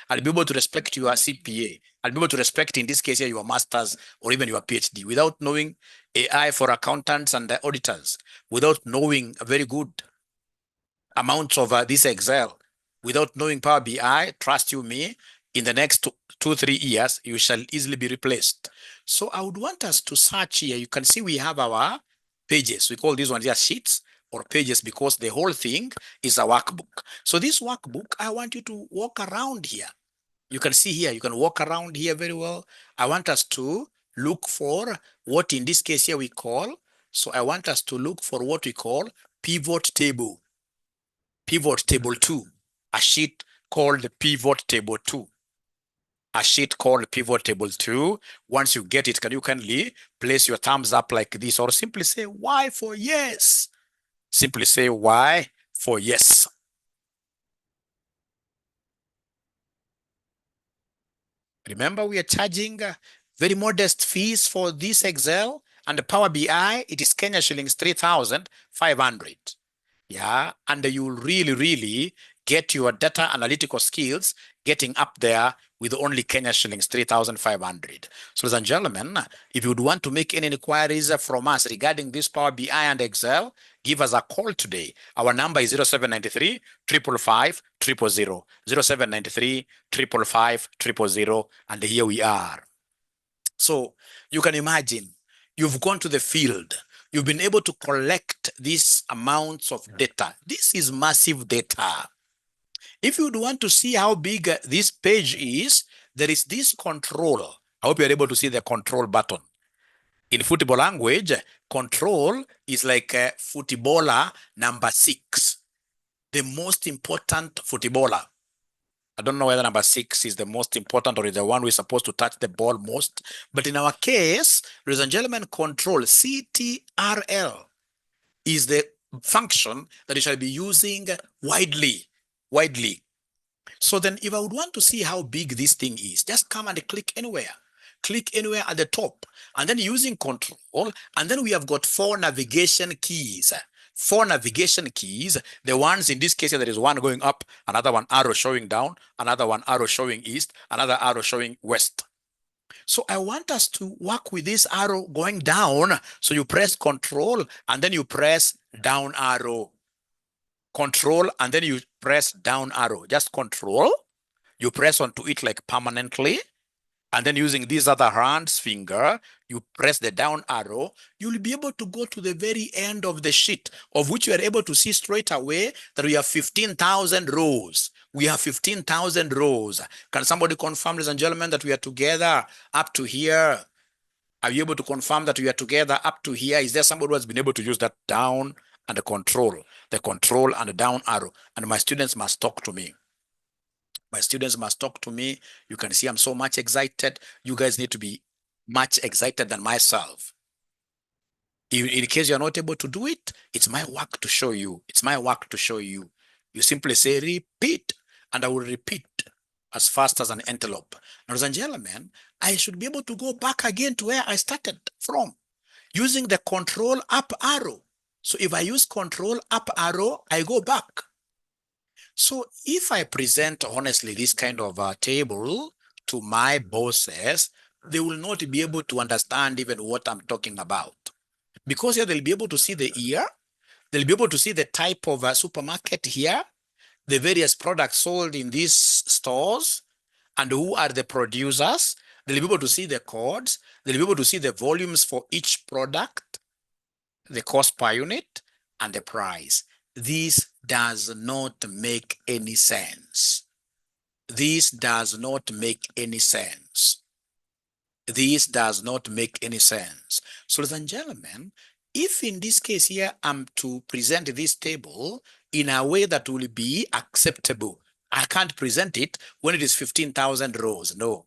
I'll be able to respect your CPA. I'll be able to respect, in this case here, your master's or even your PhD without knowing AI for accountants and the auditors, without knowing a very good amounts of this Excel, without knowing Power BI. Trust you me, in the next 2-3 years, you shall easily be replaced. So I would want us to search here. You can see we have our pages. We call these ones here sheets or pages because the whole thing is a workbook. So this workbook, I want you to walk around here. You can see here, you can walk around here very well. I want us to look for what in this case here we call, so I want us to look for what we call pivot table. Pivot table 2, a sheet called pivot table 2. A sheet called pivot table 2. Once you get it, can you kindly place your thumbs up like this, or simply say Y for yes. Simply say Y for yes. Remember, we are charging very modest fees for this Excel, and the Power BI, it is Kenya shillings 3,500. Yeah, and you will really get your data analytical skills getting up there with only Kenya shillings 3,500. So, ladies and gentlemen, if you would want to make any inquiries from us regarding this Power BI and Excel, give us a call today. Our number is 0793 555 000, 0793 555 000, and here we are. So you can imagine, you've gone to the field, you've been able to collect these amounts of data. This is massive data. If you would want to see how big this page is, there is this control. I hope you're able to see the control button. In football language, control is like a footballer number 6, the most important footballer. I don't know whether number 6 is the most important or is the one who is supposed to touch the ball most. But in our case, ladies and gentlemen, control, CTRL, is the function that you shall be using widely. So then if I would want to see how big this thing is, just come and click anywhere. Click anywhere at the top. And then using control, and then we have got 4 navigation keys. 4 navigation keys, the ones in this case, there is one going up, another one arrow showing down, another one arrow showing east, another arrow showing west. So I want us to work with this arrow going down. So you press control and then you press down arrow. Control and then you press down arrow. Just control. You press onto it like permanently. And then using this other hand's finger, you press the down arrow, you'll be able to go to the very end of the sheet, of which you are able to see straight away that we have 15,000 rows. We have 15,000 rows. Can somebody confirm, ladies and gentlemen, that we are together up to here? Are you able to confirm that we are together up to here? Is there somebody who has been able to use that down and the control and the down arrow? And my students must talk to me. My students must talk to me. You can see I'm so much excited. You guys need to be much excited than myself. In case you're not able to do it, it's my work to show you. It's my work to show you. You simply say repeat, and I will repeat as fast as an antelope. Ladies and gentlemen, I should be able to go back again to where I started from, using the control up arrow. So if I use control up arrow, I go back. So if I present honestly this kind of a table to my bosses, they will not be able to understand even what I'm talking about. Because here they'll be able to see the year, they'll be able to see the type of a supermarket here, the various products sold in these stores, and who are the producers. They'll be able to see the codes, they'll be able to see the volumes for each product, the cost per unit, and the price. This does not make any sense. This does not make any sense. This does not make any sense. So, ladies and gentlemen, if in this case here, I'm to present this table in a way that will be acceptable, I can't present it when it is 15,000 rows. No.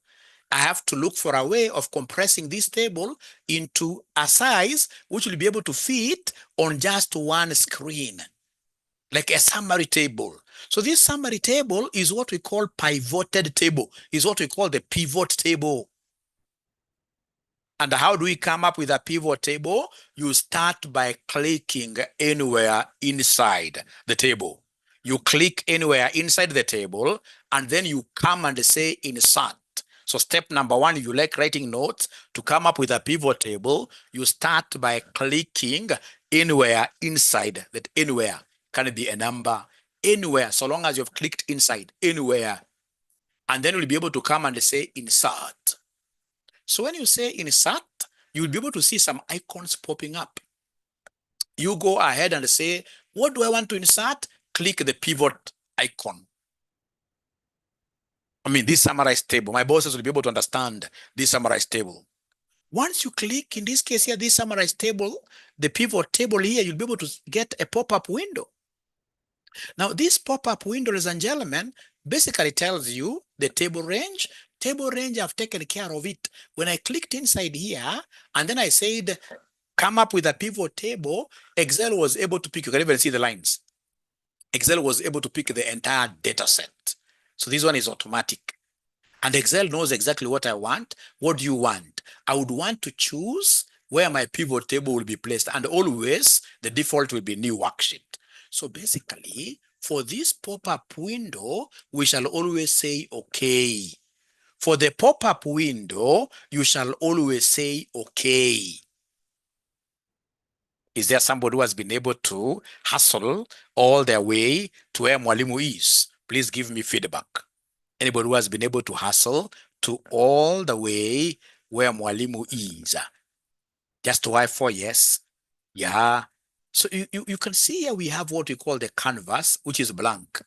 I have to look for a way of compressing this table into a size which will be able to fit on just one screen, like a summary table. So this summary table is what we call pivoted table, is what we call the pivot table. And how do we come up with a pivot table? You start by clicking anywhere inside the table. You click anywhere inside the table, and then you come and say insert. So step number one, if you like writing notes, to come up with a pivot table, you start by clicking anywhere inside. That anywhere can be a number, anywhere, so long as you've clicked inside, anywhere. And then you'll be able to come and say insert. So when you say insert, you'll be able to see some icons popping up. You go ahead and say, what do I want to insert? Click the pivot icon. I mean, this summarized table. My bosses will be able to understand this summarized table. Once you click, in this case here, this summarized table, the pivot table here, you'll be able to get a pop-up window. Now, this pop-up window, ladies and gentlemen, basically tells you the table range. Table range, I've taken care of it. When I clicked inside here, and then I said, come up with a pivot table, Excel was able to pick, you can even see the lines. Excel was able to pick the entire data set. So this one is automatic. And Excel knows exactly what I want. What do you want? I would want to choose where my pivot table will be placed. And always, the default will be new worksheet. So basically, for this pop-up window, we shall always say, okay. For the pop-up window, you shall always say, okay. Is there somebody who has been able to hustle all their way to where Mwalimu is? Please give me feedback. Anybody who has been able to hustle to all the way where Mwalimu is? Just Y for yes. Yeah. So you can see here we have what we call the canvas, which is blank.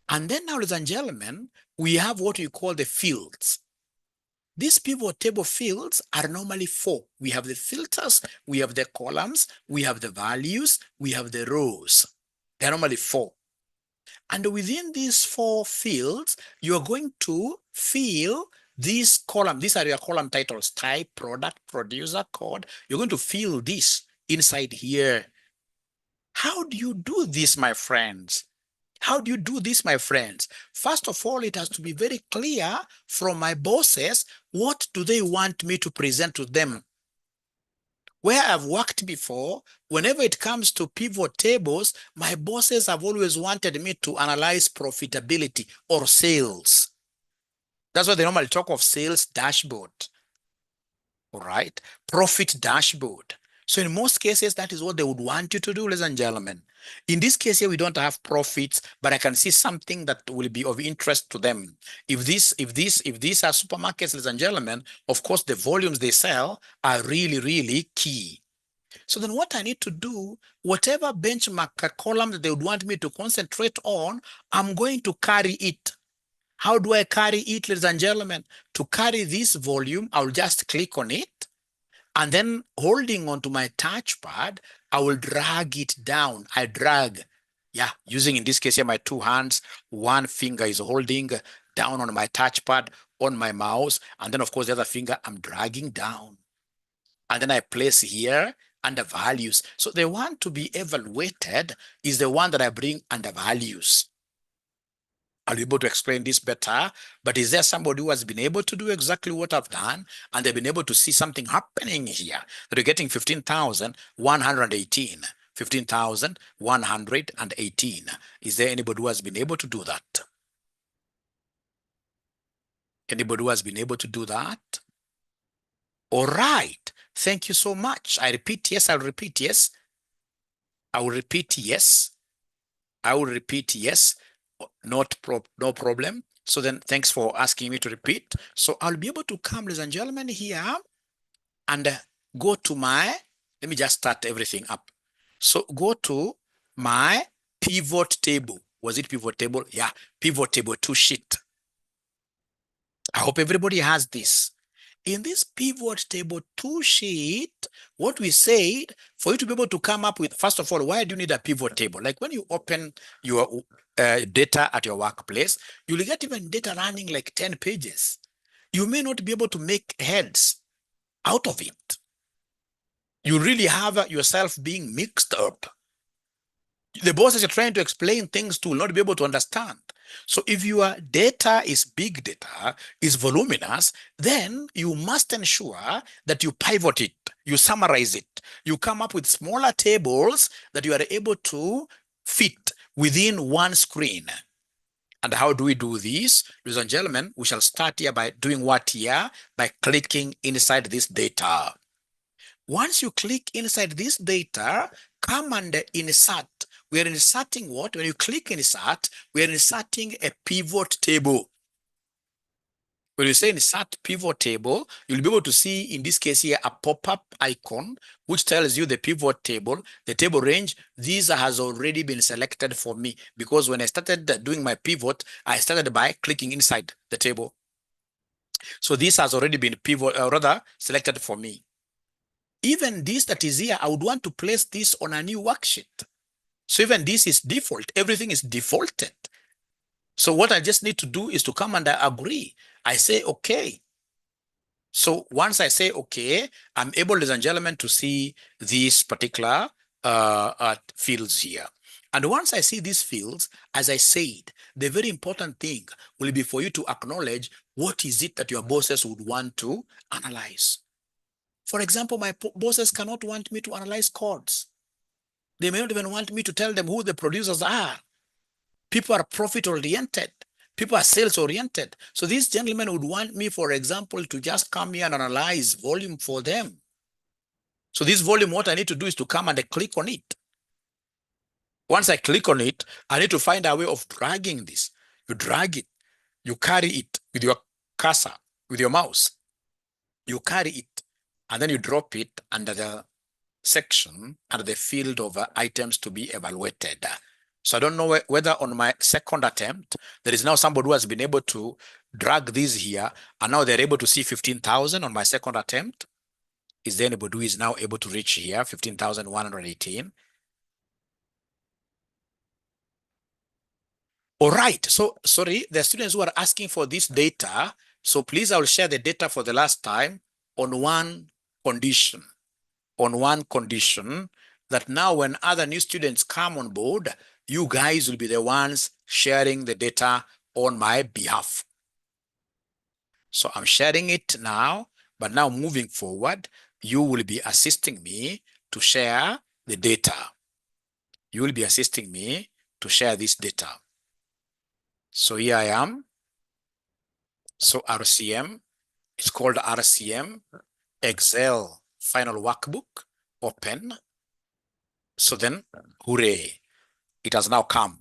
And then now, ladies and gentlemen, we have what we call the fields. These pivot table fields are normally 4. We have the filters, we have the columns, we have the values, we have the rows. They're normally 4. And within these 4 fields, you're going to fill these columns. These are your column titles: type, product, producer, code. You're going to fill this inside here. How do you do this, my friends? How do you do this, my friends? First of all, it has to be very clear from my bosses, what do they want me to present to them? Where I've worked before, whenever it comes to pivot tables, my bosses have always wanted me to analyze profitability or sales. That's why they normally talk of sales dashboard. All right, profit dashboard. So in most cases, that is what they would want you to do, ladies and gentlemen. In this case here, we don't have profits, but I can see something that will be of interest to them. If these are supermarkets, ladies and gentlemen, of course, the volumes they sell are really, really key. So then what I need to do, whatever benchmark column that they would want me to concentrate on, I'm going to carry it. How do I carry it, ladies and gentlemen? To carry this volume, I'll just click on it. And then holding onto my touchpad, I will drag it down. I drag, using in this case here my 2 hands. One finger is holding down on my touchpad on my mouse. And then of course the other finger I'm dragging down. And then I place here under values. So the one to be evaluated is the one that I bring under values. I'll be able to explain this better, but is there somebody who has been able to do exactly what I've done, and they've been able to see something happening here, that you're getting 15,118, 15,118. Is there anybody who has been able to do that? Anybody who has been able to do that? All right, thank you so much. I repeat yes, I'll repeat yes. I will repeat yes. I will repeat yes. No problem. So then thanks for asking me to repeat. So I'll be able to come, ladies and gentlemen, here and go to my, let me just start everything up. So go to my pivot table. Was it pivot table? Yeah, pivot table 2 sheet. I hope everybody has this. In this pivot table 2 sheet, what we said, for you to be able to come up with, first of all, why do you need a pivot table? Like when you open your data at your workplace, you'll get even data running like 10 pages. You may not be able to make heads out of it. You really have yourself being mixed up. The bosses you're trying to explain things to will not be able to understand. So if your data is big data, is voluminous, then you must ensure that you pivot it, you summarize it, you come up with smaller tables that you are able to fit within one screen. And how do we do this? Ladies and gentlemen, we shall start here by doing what here? By clicking inside this data. Once you click inside this data, come and insert. We are inserting what? When you click insert, we are inserting a pivot table. When you say insert pivot table, you'll be able to see, in this case here, a pop-up icon, which tells you the pivot table, the table range. This has already been selected for me, because when I started doing my pivot, I started by clicking inside the table. So this has already been selected for me. Even this that is here, I would want to place this on a new worksheet. So even this is default. Everything is defaulted. So what I just need to do is to come and agree. I say, okay. So once I say, okay, I'm able, ladies and gentlemen, to see these particular fields here. And once I see these fields, as I said, the very important thing will be for you to acknowledge what is it that your bosses would want to analyze. For example, my bosses cannot want me to analyze codes. They may not even want me to tell them who the producers are. People are profit-oriented. People are sales-oriented. So these gentlemen would want me, for example, to just come here and analyze volume for them. So this volume, what I need to do is to come and click on it. Once I click on it, I need to find a way of dragging this. You drag it. You carry it with your cursor, with your mouse. You carry it, and then you drop it under the section, under the field of items to be evaluated. So I don't know whether on my second attempt, there is now somebody who has been able to drag this here, and now they're able to see 15,000 on my second attempt. Is there anybody who is now able to reach here, 15,118? All right, so sorry, the students who are asking for this data, so please, I will share the data for the last time on one condition. On one condition, that now when other new students come on board, you guys will be the ones sharing the data on my behalf. So I'm sharing it now, but now moving forward, you will be assisting me to share the data. You will be assisting me to share this data. So here I am. So RCM, it's called RCM Excel final workbook, open. So then, hooray, it has now come.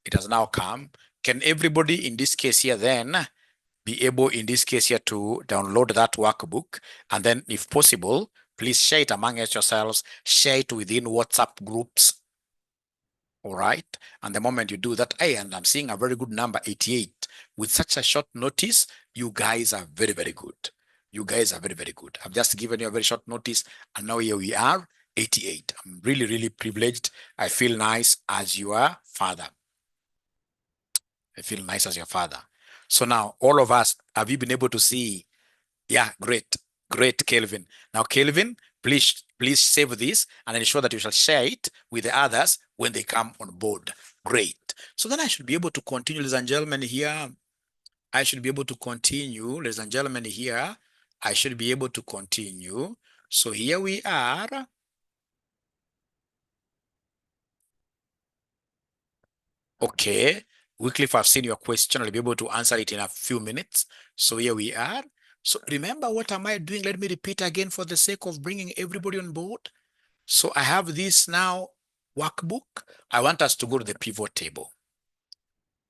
It has now come. Can everybody in this case here then be able in this case here to download that workbook? And then if possible, please share it among yourselves, share it within WhatsApp groups. All right. And the moment you do that, hey, and I'm seeing a very good number, 88. With such a short notice, you guys are very, very good. You guys are very, very good. I've just given you a very short notice, and now here we are, 88. I'm really, really privileged. I feel nice as your father. I feel nice as your father. So now, all of us, have you been able to see? Yeah, great. Great, Kelvin. Now, Kelvin, please save this and ensure that you shall share it with the others when they come on board. Great. So then I should be able to continue, ladies and gentlemen, here. I should be able to continue, ladies and gentlemen, here. I should be able to continue. So here we are. Okay. Wycliffe, I've seen your question. I'll be able to answer it in a few minutes. So here we are. So remember, what am I doing? Let me repeat again for the sake of bringing everybody on board. So I have this now workbook. I want us to go to the pivot table.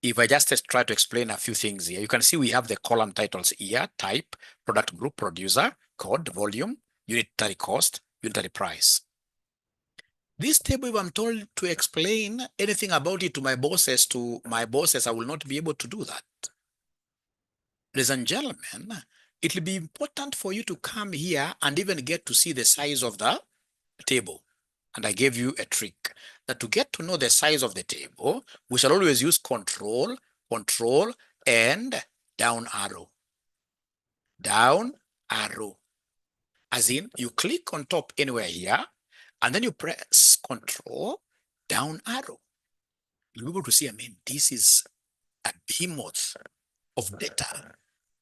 If I just try to explain a few things here, you can see we have the column titles here: type, product group, producer, code, volume, unitary cost, unitary price. This table, if I'm told to explain anything about it to my bosses, I will not be able to do that. Ladies and gentlemen, it will be important for you to come here and even get to see the size of the table. And I gave you a trick that to get to know the size of the table, we shall always use control, and down arrow. Down arrow. As in, you click on top anywhere here, and then you press control, down arrow. You'll be able to see, I mean, this is a behemoth of data.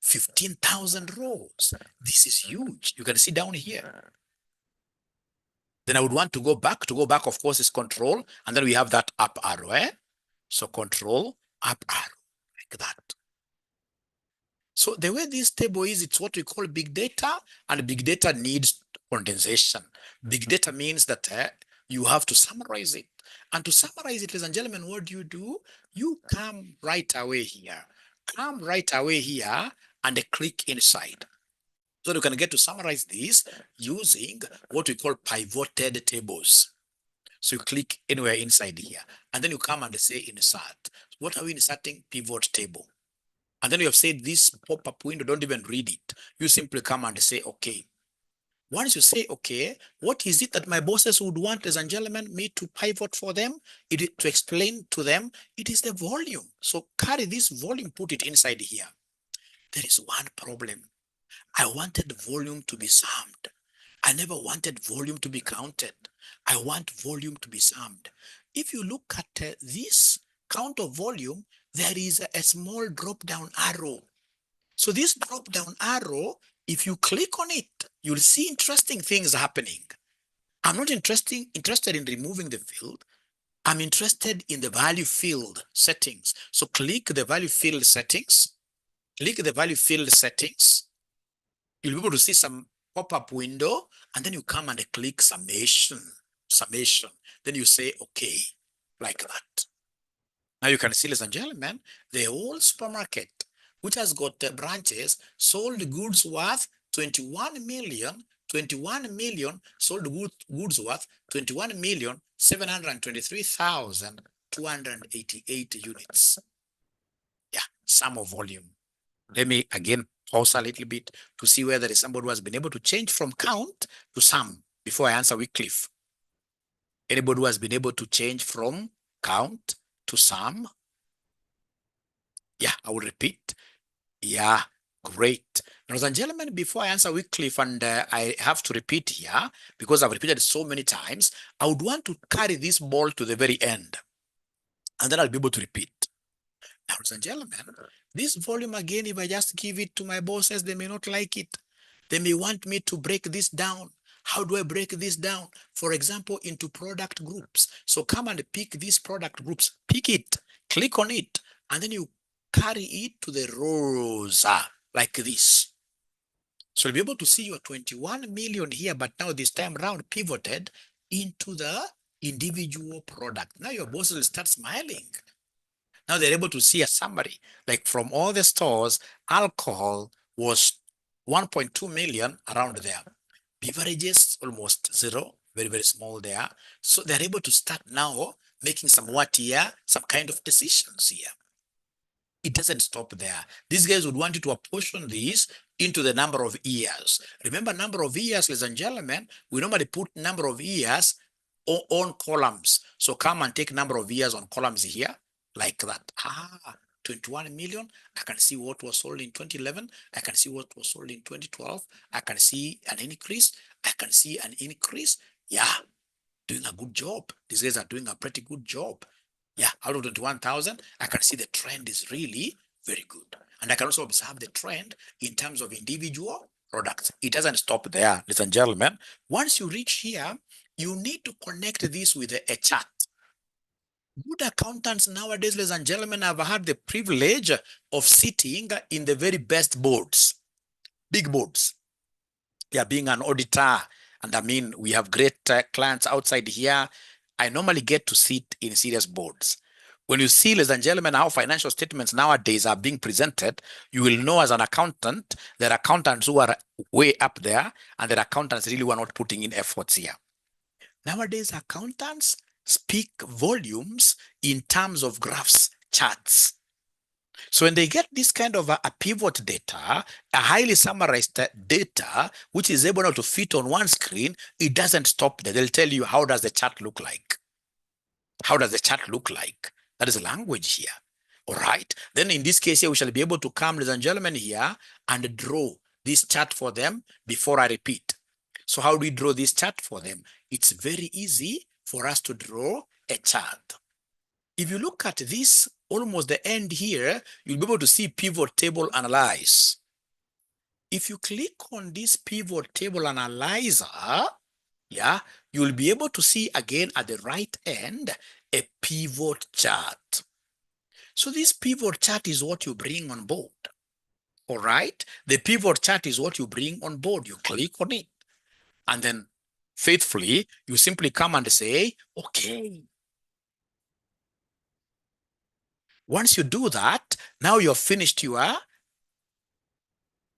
15,000 rows. This is huge. You can see down here. Then I would want to go back. To go back, of course, is control. And then we have that up arrow. So control up arrow like that. So the way this table is, it's what we call big data, and big data needs condensation. Big data means that you have to summarize it. And to summarize it, ladies and gentlemen, what do? You come right away here. Come right away here and click inside. So you can get to summarize this using what we call pivoted tables. So you click anywhere inside here, and then you come and say insert. What are we inserting? Pivot table. And then you have said this pop-up window, don't even read it. You simply come and say, okay. Once you say, okay, what is it that my bosses would want, ladies and gentlemen, me to pivot for them? To explain to them, it is the volume. So carry this volume, put it inside here. There is one problem. I wanted volume to be summed. I never wanted volume to be counted. I want volume to be summed. If you look at this count of volume, there is a small drop-down arrow. So this drop-down arrow, if you click on it, you'll see interesting things happening. I'm not interested in removing the field. I'm interested in the value field settings. So click the value field settings. Click the value field settings. You'll be able to see some pop-up window, and then you come and click summation. Then you say, okay, like that. Now you can see, ladies and gentlemen, the whole supermarket, which has got branches, sold goods worth 21 million, sold goods worth 21,723,288 units. Yeah, sum of volume. Let me again pause a little bit to see whether there is somebody who has been able to change from count to sum before I answer Wycliffe. Anybody who has been able to change from count to sum? Yeah, I will repeat. Yeah, great. Ladies and gentlemen, before I answer Wycliffe, and I have to repeat here, because I've repeated so many times, I would want to carry this ball to the very end, and then I'll be able to repeat. Now, ladies and gentlemen, this volume again, if I just give it to my bosses, they may not like it. They may want me to break this down. How do I break this down? For example, into product groups. So come and pick these product groups, pick it, click on it, and then you carry it to the rows like this. So you'll be able to see your 21 million here, but now this time round pivoted into the individual product. Now your bosses will start smiling. Now they're able to see a summary, like from all the stores, alcohol was 1.2 million around there. Beverages, almost zero, very, very small there. So they're able to start now making some some kind of decisions here. It doesn't stop there. These guys would want you to apportion these into the number of years. Remember, number of years, ladies and gentlemen, we normally put number of years on columns. So come and take number of years on columns here, like that. 21 million. I can see what was sold in 2011. I can see what was sold in 2012. I can see an increase. I can see an increase. Yeah, doing a good job. These guys are doing a pretty good job. Yeah, out of 21,000, I can see the trend is really very good. And I can also observe the trend in terms of individual products. It doesn't stop there, ladies and gentlemen. Once you reach here, you need to connect this with a chart. Good accountants nowadays, ladies and gentlemen, have had the privilege of sitting in the very best boards, big boards. Yeah, being an auditor, and I mean, we have great clients outside here. I normally get to sit in serious boards. When you see, ladies and gentlemen, how financial statements nowadays are being presented, you will know as an accountant, there are accountants who are way up there, and there are accountants really who are not putting in efforts here. Nowadays, accountants speak volumes in terms of graphs, charts. So when they get this kind of a pivot data, a highly summarized data, which is able to fit on one screen, it doesn't stop there. They'll tell you, how does the chart look like? How does the chart look like? That is language here. All right. Then in this case here, we shall be able to come, ladies and gentlemen, here and draw this chart for them before I repeat. So how do we draw this chart for them? It's very easy for us to draw a chart. If you look at this, almost the end here, you'll be able to see pivot table analyze. If you click on this pivot table analyzer, yeah, you'll be able to see again at the right end a pivot chart. So this pivot chart is what you bring on board. All right. The pivot chart is what you bring on board. You click on it. And then faithfully, you simply come and say, okay. Once you do that, now you've finished your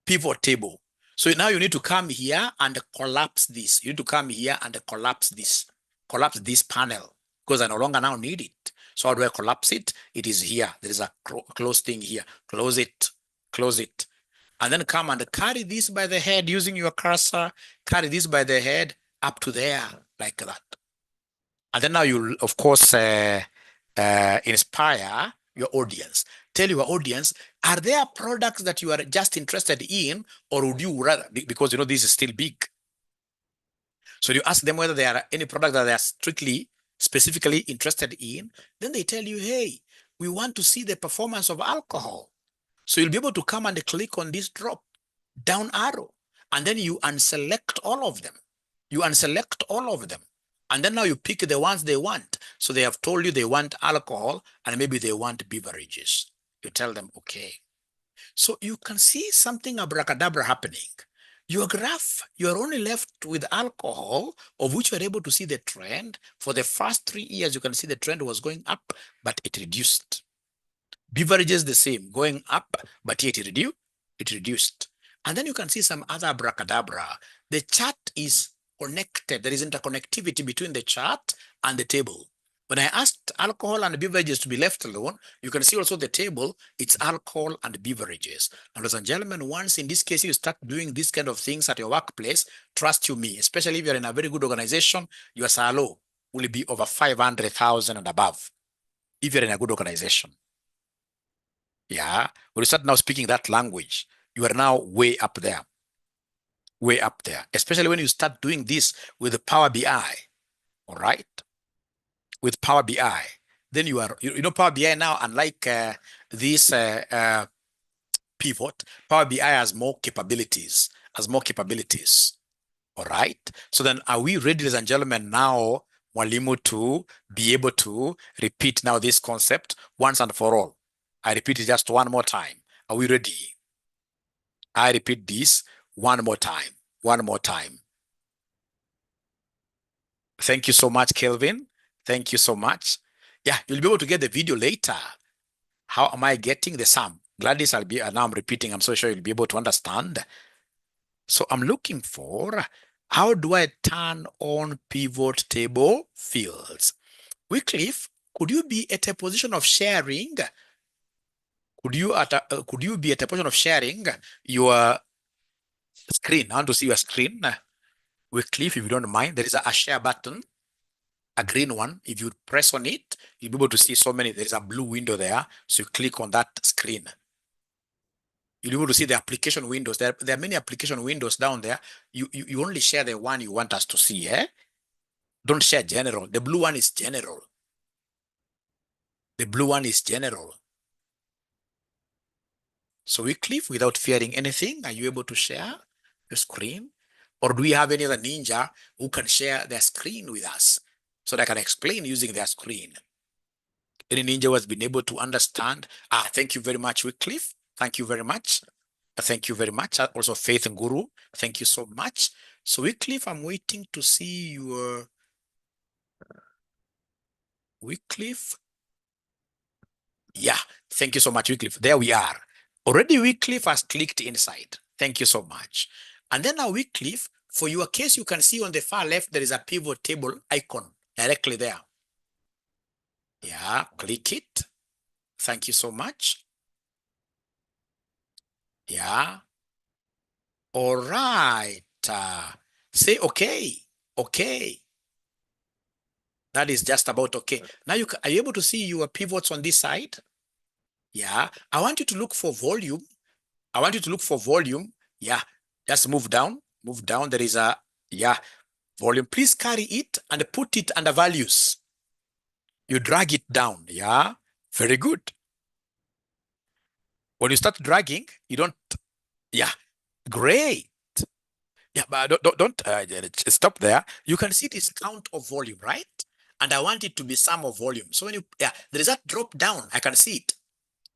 pivot table. So now you need to come here and collapse this. You need to come here and collapse this panel, because I no longer now need it. So how do I collapse it? It is here. There is a close thing here. Close it, close it. And then come and carry this by the head using your cursor. Carry this by the head up to there, like that. And then now you, of course, inspire your audience. Tell your audience, are there products that you are just interested in, or would you rather, because you know this is still big. So you ask them whether there are any products that they are specifically interested in. Then they tell you, hey, we want to see the performance of alcohol. So you'll be able to come and click on this drop down arrow, and then you unselect all of them. You unselect all of them. And then now you pick the ones they want. So they have told you they want alcohol, and maybe they want beverages. You tell them, okay. So you can see something abracadabra happening. Your graph, you're only left with alcohol, of which you're able to see the trend. For the first 3 years, you can see the trend was going up, but it reduced. Beverages the same, going up, but yet it reduced. And then you can see some other abracadabra. The chart is connected. There is interconnectivity between the chart and the table. When I asked alcohol and beverages to be left alone, you can see also the table, it's alcohol and beverages. And ladies and gentlemen, once in this case you start doing these kind of things at your workplace, trust you me, especially if you're in a very good organization, your salary will be over 500,000 and above, if you're in a good organization. Yeah, when you start now speaking that language, you are now way up there. Way up there, especially when you start doing this with the Power BI, all right? With Power BI, then you are, you know, Power BI now, unlike this pivot, Power BI has more capabilities, all right? So then are we ready, ladies and gentlemen, now, Mwalimu, to be able to repeat now this concept once and for all? I repeat it just one more time. Are we ready? I repeat this one more time. One more time. Thank you so much, Kelvin. Thank you so much. Yeah, you'll be able to get the video later. How am I getting the sum? Gladys, now I'm repeating. I'm so sure you'll be able to understand. So I'm looking for, how do I turn on pivot table fields? Wycliffe, could you be at a position of sharing? Could you be at a position of sharing your screen? I want to see your screen. Wycliffe, if you don't mind, there is a share button, a green one. If you press on it, you'll be able to see so many. There is a blue window there. So you click on that screen. You'll be able to see the application windows. There are many application windows down there. You only share the one you want us to see. Don't share general. The blue one is general. The blue one is general. So Wycliffe, without fearing anything, are you able to share your screen? Or do we have any other ninja who can share their screen with us so that I can explain using their screen? Any ninja who has been able to understand? Thank you very much, Wycliffe. Thank you very much. Thank you very much. Also, Faith and Guru, thank you so much. So Wycliffe, I'm waiting to see your Wycliffe. Yeah, thank you so much, Wycliffe. There we are. Already Wycliffe has clicked inside. Thank you so much. And then now Wycliffe, for your case, you can see on the far left, there is a pivot table icon directly there. Yeah, click it. Thank you so much. Yeah. All right. Say okay. Okay. That is just about okay. Now are you able to see your pivots on this side? Yeah. I want you to look for volume. I want you to look for volume. Yeah. Just move down. Move down. There is a, yeah, volume. Please carry it and put it under values. You drag it down. Yeah. Very good. When you start dragging, you don't, yeah, great. Yeah, but don't stop there. You can see this count of volume, right? And I want it to be sum of volume. So when you, yeah, there is that drop down. I can see it.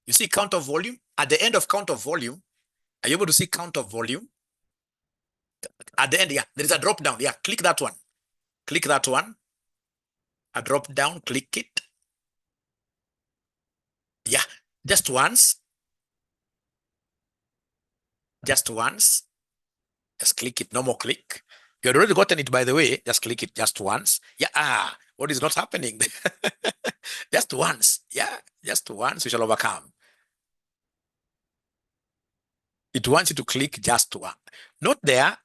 You see count of volume? At the end of count of volume, are you able to see count of volume? At the end, yeah, there is a drop down. Yeah, click that one. Click that one. A drop down, click it. Yeah, just once. Just once. Just click it. No more click. You had already gotten it, by the way. Just click it just once. Yeah, what is not happening? Just once. Yeah, just once. We shall overcome. It wants you to click just one. Note there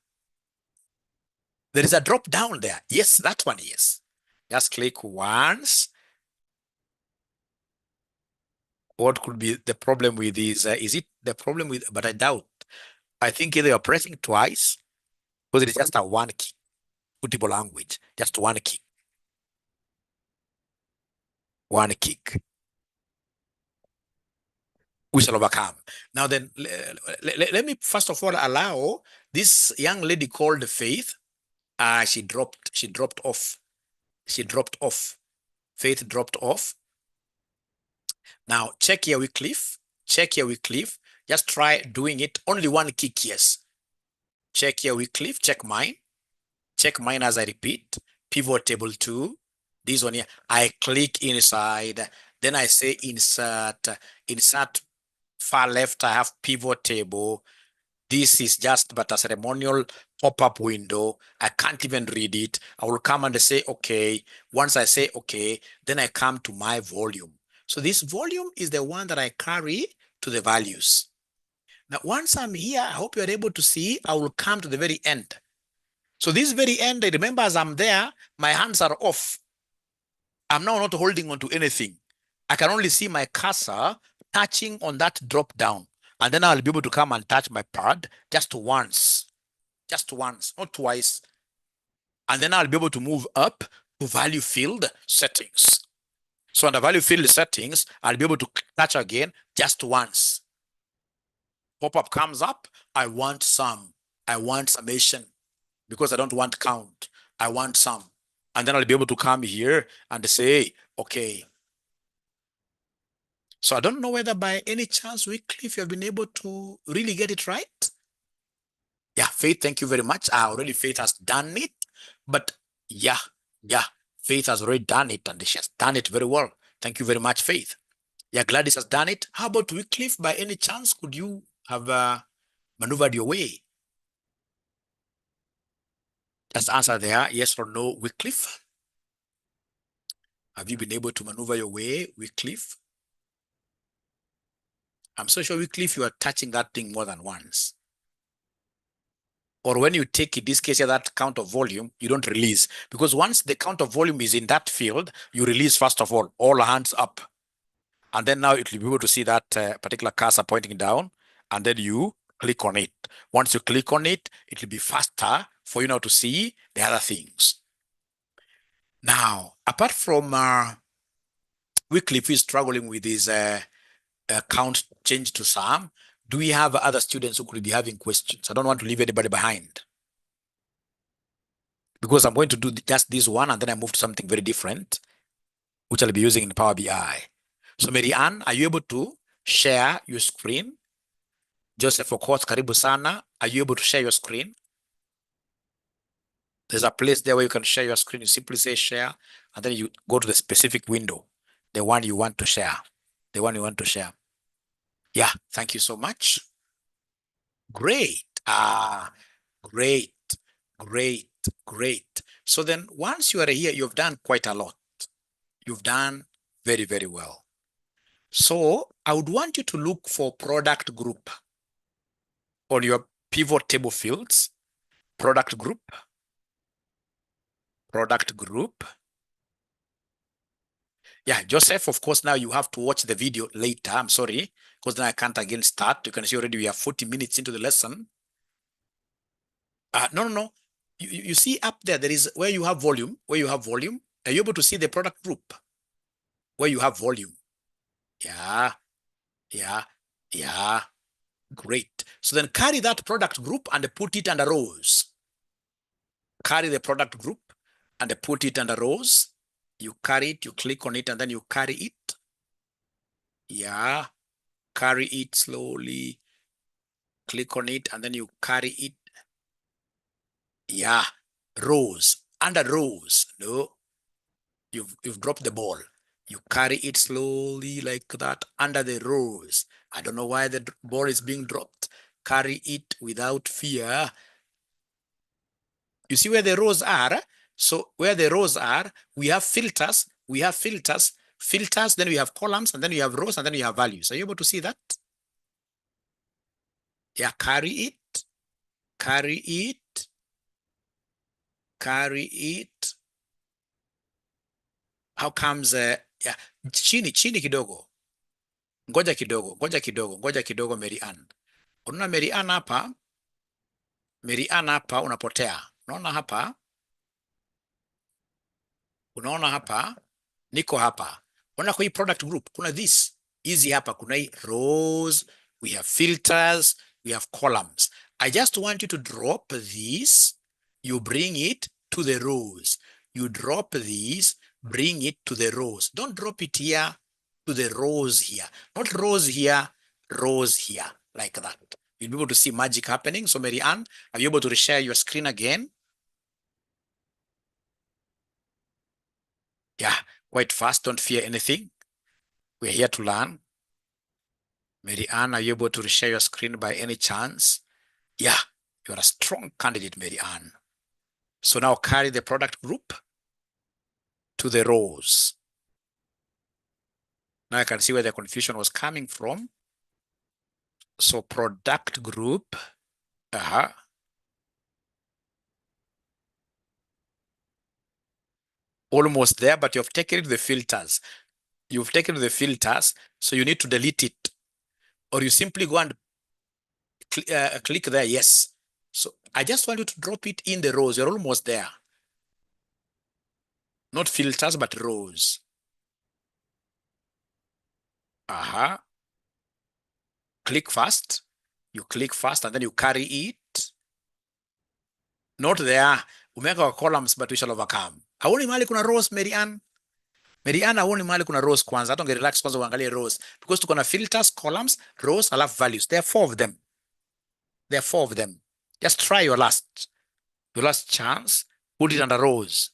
is a drop down there. Yes, that one, yes. Just click once. What could be the problem with this? Is it the problem with, but I doubt. I think either you're pressing twice, because it is just a one key, football language, just one key. One kick. We shall overcome. Now then, let me first of all allow this young lady called Faith. She dropped off. She dropped off. Faith dropped off. Now check here with Cliff. Check here with Cliff. Just try doing it. Only one kick, yes. Check here with Cliff. Check mine. Check mine as I repeat. Pivot table 2. This one here. I click inside. Then I say insert. Insert far left. I have pivot table. This is just but a ceremonial pop-up window. I can't even read it. I will come and say, okay. Once I say, okay, then I come to my volume. So this volume is the one that I carry to the values. Now, once I'm here, I hope you're able to see, I will come to the very end. So this very end, remember as I'm there, my hands are off. I'm now not holding on to anything. I can only see my cursor touching on that drop down. And then I'll be able to come and touch my pad just once, not twice. And then I'll be able to move up to value field settings. So under value field settings, I'll be able to touch again just once. Pop-up comes up. I want sum. I want summation because I don't want count. I want sum. And then I'll be able to come here and say, okay. So I don't know whether by any chance, Wycliffe, you have been able to really get it right. Yeah, Faith, thank you very much. Already Faith has done it. But yeah, Faith has already done it and she has done it very well. Thank you very much, Faith. Yeah, Gladys has done it. How about Wycliffe? By any chance, could you have maneuvered your way? Just answer there, yes or no, Wycliffe. Have you been able to maneuver your way, Wycliffe? I'm so sure, Wycliffe, you are touching that thing more than once. Or when you take, in this case, that count of volume, you don't release. Because once the count of volume is in that field, you release first of all hands up. And then now it will be able to see that particular cursor pointing down. And then you click on it. Once you click on it, it will be faster for you now to see the other things. Now, apart from Wycliffe is struggling with his count change to sum, do we have other students who could be having questions? I don't want to leave anybody behind, because I'm going to do just this one and then I move to something very different, which I'll be using in Power BI. So Mary Ann, are you able to share your screen? Joseph Okot, karibu sana. Are you able to share your screen? There's a place there where you can share your screen. You simply say share, and then you go to the specific window, the one you want to share, the one you want to share. Yeah, thank you so much. Great. Great. So then once you are here, you've done quite a lot. You've done very, very well. So I would want you to look for product group on your pivot table fields. Product group. Yeah, Joseph, of course, now you have to watch the video later. I'm sorry, because then I can't again start. You can see already we are 40 minutes into the lesson. No. You see up there is where you have volume. Are you able to see the product group? Where you have volume. Yeah. Great. So then carry that product group and put it under rows. Carry the product group and put it under rows. You carry it, you click on it, and then you carry it. Yeah. carry it slowly, click on it, and then you carry it. Yeah, rows, under rows. No, you've dropped the ball. You carry it slowly like that under the rows. I don't know why the ball is being dropped. Carry it without fear. You see where the rows are? So where the rows are, we have filters, filters, then we have columns, and then we have rows, and then we have values. Are you able to see that? Yeah, carry it, carry it, carry it. How comes, yeah, chini kidogo. Ngoja kidogo, Mary Ann. Unaona Mary Ann hapa? Mary Ann hapa unapotea. Unaona hapa? Unaona hapa? Niko hapa. Unaona kwa hii product group kuna this. Hizi hapa kuna hii rows, we have filters, we have columns. I just want you to drop this, you bring it to the rows. You drop these, bring it to the rows. Don't drop it here to the rows here. Not rows here, rows here, like that. You'll be able to see magic happening. So Mary Ann, are you able to reshare your screen again? Yeah, quite fast. Don't fear anything. We're here to learn. Mary Ann, are you able to reshare your screen by any chance? Yeah, you're a strong candidate, Mary Ann. So now carry the product group to the rows. Now I can see where the confusion was coming from. So product group, almost there, but you've taken it to the filters. You've taken to the filters, so you need to delete it. Or you simply go and click there, yes. So I just want you to drop it in the rows. You're almost there. Not filters, but rows. Click first. You click first and then you carry it. Not there. Umeweka columns, but we shall overcome. Haoni mahali kuna rows, Mary Ann? Mary Ann, haoni mahali kuna rows kwanza. Hata ungerelax kwanza uangalie rows. Because tuko na filters, columns, rows, alafu values. There are 4 of them. There are 4 of them. Just try your last chance. Put it under rows.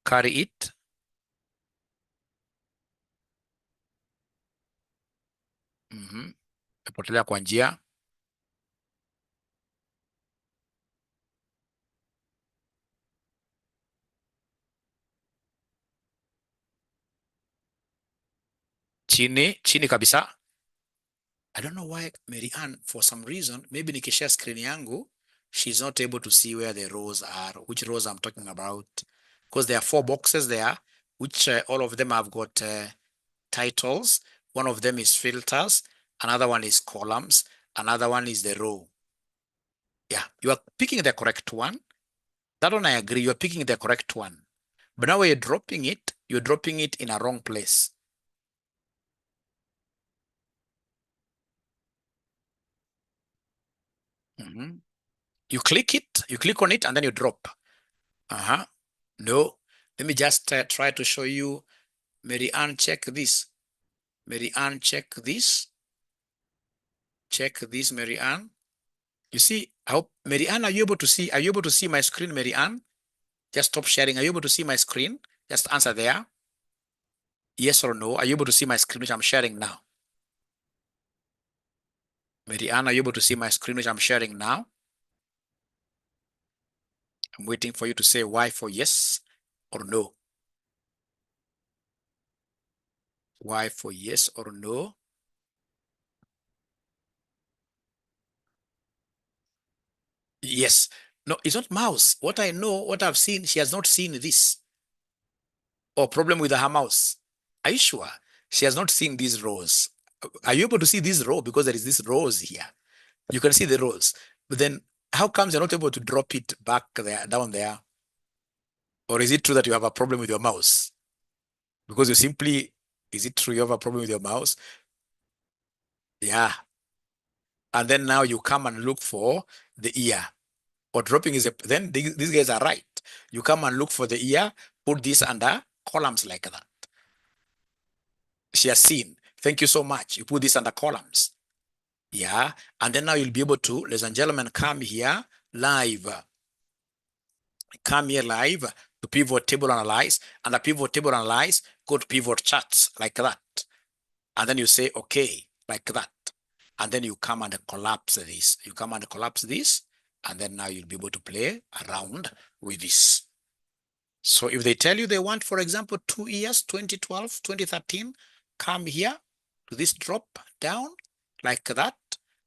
Carry it. Potelea kwa njia. Chini kabisa. I don't know why Mary Ann, for some reason, maybe nikishare screen yangu, she's not able to see where the rows are, which rows I'm talking about. Because there are 4 boxes there, which all of them have got titles. One of them is filters. Another one is columns. Another one is the row. Yeah, you are picking the correct one. That one I agree, you're picking the correct one. But now when you're dropping it in a wrong place. You click on it, and then you drop. No, let me just try to show you. Mary Ann, check this. Mary Ann, check this. Check this, Mary Ann. You see, Mary Ann, are you able to see my screen, Mary Ann? Just stop sharing. Are you able to see my screen? Just answer there. Yes or no. Are you able to see my screen, which I'm sharing now? Mary Ann, are you able to see my screen, which I'm sharing now? I'm waiting for you to say Y for yes or no. Y for yes or no. Yes. No, it's not mouse. What I know, what I've seen, she has not seen this. Or problem with her mouse. Are you sure? She has not seen these rows. Are you able to see this row? Because there is this rows here. You can see the rows. But then how comes you're not able to drop it back there, down there? Or is it true that you have a problem with your mouse? Because you simply, is it true you have a problem with your mouse? Yeah. And then now you come and look for the ear. Or dropping is then these guys are right. You come and look for the ear, put this under columns like that. She has seen. Thank you so much. You put this under columns. Yeah. And then now you'll be able to, ladies and gentlemen, come here live. Come here live to pivot table analyze. And a pivot table analyze, go to pivot charts like that. And then you say, okay, like that. And then you come and collapse this. You come and collapse this. And then now you'll be able to play around with this. So if they tell you they want, for example, 2 years, 2012, 2013, come here to this drop down like that.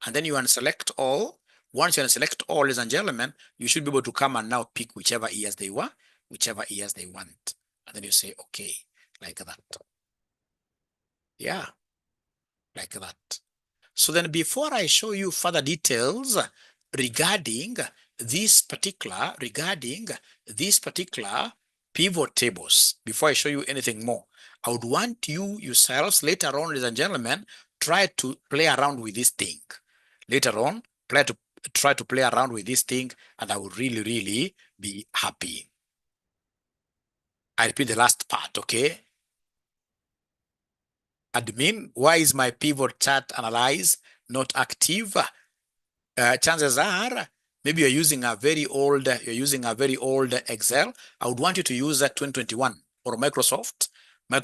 And then you unselect all. Once you unselect all, ladies and gentlemen, you should be able to come and now pick whichever years they want. And then you say, okay, like that. Yeah, like that. So then before I show you further details regarding these particular pivot tables, before I show you anything more, I would want you yourselves later on, ladies and gentlemen, try to play around with this thing. Later on, try to play around with this thing, and I will really, really be happy. I repeat the last part, okay? Admin, why is my pivot chart analyze not active? Chances are maybe you're using a very old Excel. I would want you to use that 2021 or Microsoft. I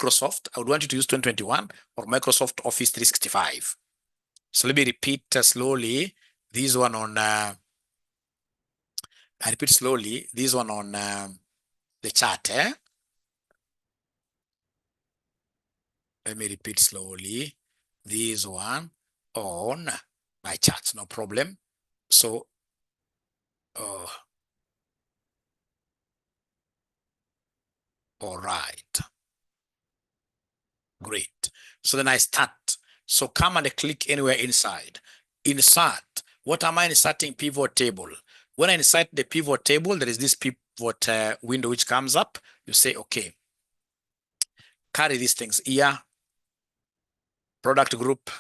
would want you to use 2021 or Microsoft Office 365. So let me repeat slowly. This one on I repeat slowly. This one on the chart. Let me repeat slowly. This one on my charts, no problem. So, all right. Great. So then I start. So come and click anywhere inside. Insert. What am I inserting? Pivot table. When I insert the pivot table, there is this pivot window which comes up. You say, okay, carry these things here. Product group,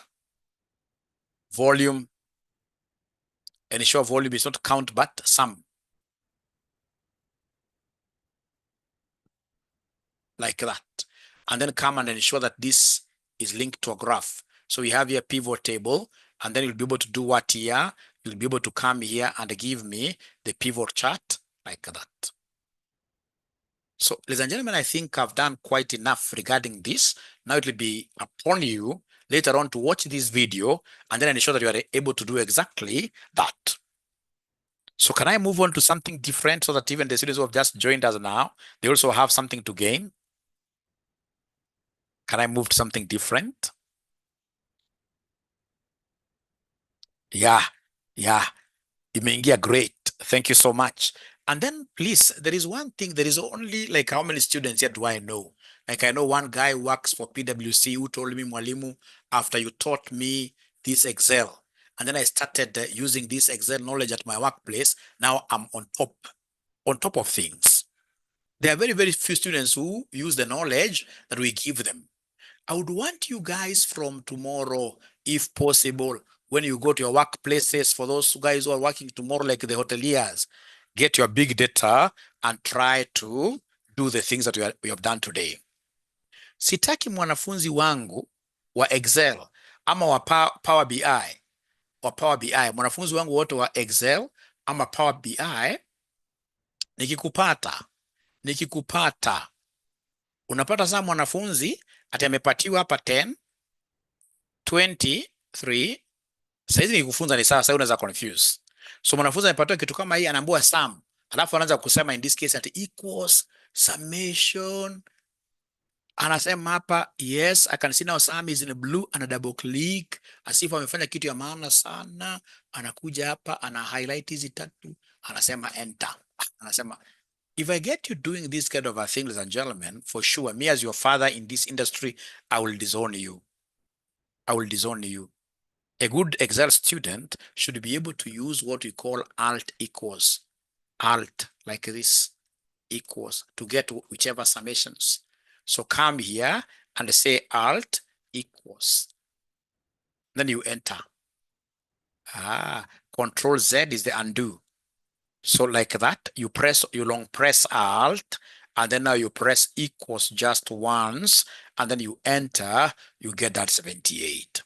volume, ensure volume is not count but sum. Like that. And then come and ensure that this is linked to a graph. So we have here pivot table, and then you'll be able to do what here? You'll be able to come here and give me the pivot chart like that. So, ladies and gentlemen, I think I've done quite enough regarding this. Now it will be upon you later on to watch this video and then ensure that you are able to do exactly that. So can I move on to something different so that even the students who have just joined us now, they also have something to gain? Can I move to something different? Yeah. Imeingia, great. Thank you so much. And then please, there is one thing, there is only like how many students here do I know? Like I know one guy who works for PwC who told me, Mwalimu, after you taught me this Excel, and then I started using this Excel knowledge at my workplace, now I'm on top of things. There are very, very few students who use the knowledge that we give them. I would want you guys from tomorrow, if possible, when you go to your workplaces, for those guys who are working tomorrow, like the hoteliers, get your big data and try to do the things that we have done today. Sitaki mwanafunzi wangu wa Excel ama wa Power BI, mwanafunzi wangu wote wa Excel ama Power BI, nikikupata unapata saa mwanafunzi ati amepatiwa hapa 10, 23. Saizi nikikufunza ni sawa, sasa unaweza confuse. So mwanafunzi amepatiwa kitu kama hii, anaambiwa sum, alafu anaanza kusema in this case ati equals summation. Anasema hapa yes, I can see now sum is in blue, ana double click as if amefanya kitu ya maana sana. Anakuja hapa ana highlight hizi tatu, anasema enter. Anasema if I get you doing this kind of a thing, ladies and gentlemen, for sure, me as your father in this industry, I will disown you. A good Excel student should be able to use what we call alt equals. Alt, like this, equals, to get whichever summations. So come here and say alt equals. Then you enter. Control Z is the undo. So like that, you long press alt, and then now you press equals just once, and then you enter, you get that 78.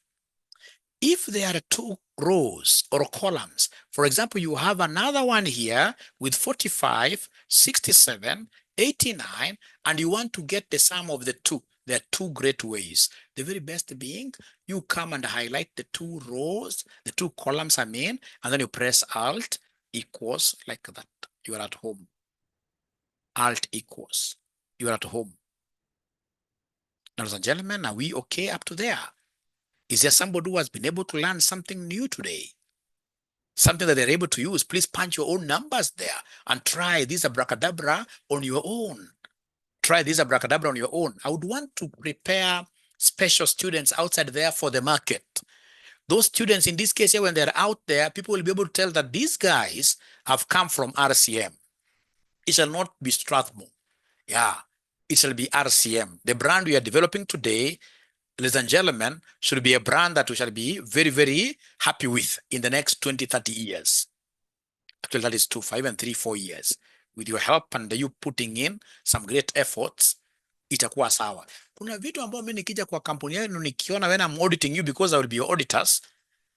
If there are two rows or columns, for example, you have another one here with 45, 67, 89, and you want to get the sum of the two, there are two great ways. The very best being, you come and highlight the two rows, the two columns, I mean, and then you press Alt equals like that. You are at home. Alt equals. You are at home. Ladies and gentlemen, are we okay up to there? Is there somebody who has been able to learn something new today? Something that they're able to use? Please punch your own numbers there and try this abracadabra on your own. Try this abracadabra on your own. I would want to prepare special students outside there for the market. Those students, in this case here, when they're out there, people will be able to tell that these guys have come from RCM. It shall not be Strathmore. Yeah, it shall be RCM. The brand we are developing today, ladies and gentlemen, should be a brand that we shall be very, very happy with in the next 20, 30 years. Actually, that is 2, 5, and 3, 4 years. With your help and you putting in some great efforts, itakuwa sawa. Kuna vitu ambao mimi nikija kwa kampuni yenu nikiona when I'm auditing you because I will be your auditors,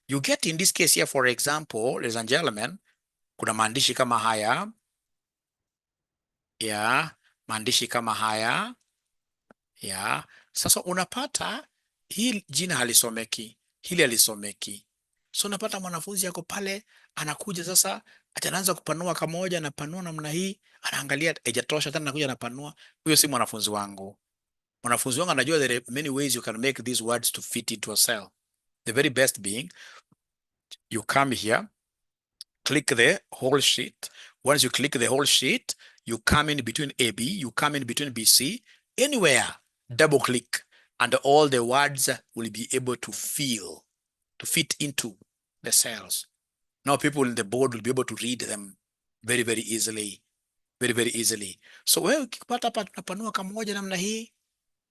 you get in this case here, for example, ladies and gentlemen, kuna maandishi kama haya. Ya, maandishi kama haya. Ya, sasa unapata hii jina halisomeki, hili halisomeki. So unapata mwanafunzi yako pale anakuja sasa, ataanza kupanua kamoja, anapanua namna hii, anaangalia haijatosha tena, anakuja anapanua. Huyo si mwanafunzi wangu. Mwanafunzi wangu anajua there are many ways you can make these words to fit into a cell. The very best being, you come here, click the whole sheet. Once you click the whole sheet, you come in between AB, you come in between BC, anywhere, double click, and all the words will be able to fit into the cells. Now people in the board will be able to read them very, very easily. Very, very easily. So wewe ukipata hapa tunapanua kamoja namna hii,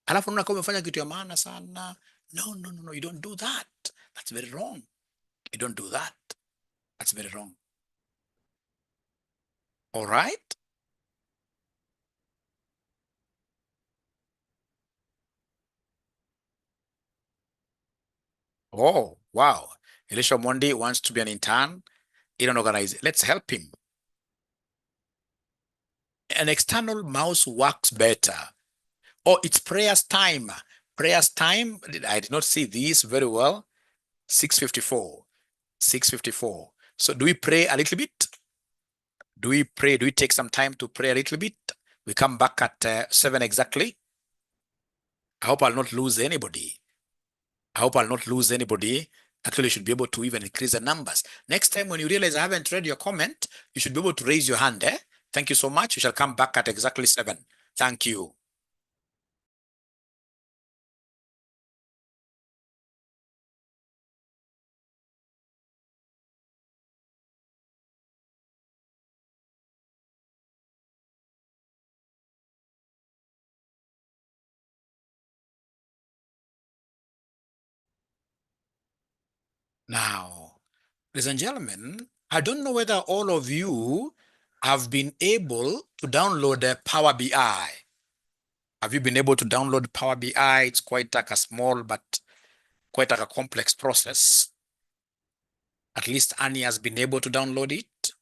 alafu unaona kama umefanya kitu ya maana sana. No, you don't do that. That's very wrong. You don't do that. That's very wrong. All right? Oh, wow. Elisha Mondi wants to be an intern in an organization. Let's help him. An external mouse works better. Oh, it's prayers time. Prayers time. I did not see this very well. 6:54. 6:54. So do we pray a little bit? Do we pray? Do we take some time to pray a little bit? We come back at 7 exactly. I hope I'll not lose anybody. I hope I'll not lose anybody. Actually, you should be able to even increase the numbers. Next time when you realize I haven't read your comment, you should be able to raise your hand. Thank you so much. We shall come back at exactly 7. Thank you. Now, ladies and gentlemen, I don't know whether all of you have been able to download the Power BI. Have you been able to download Power BI? It's quite like a small but quite like a complex process. At least Annie has been able to download it.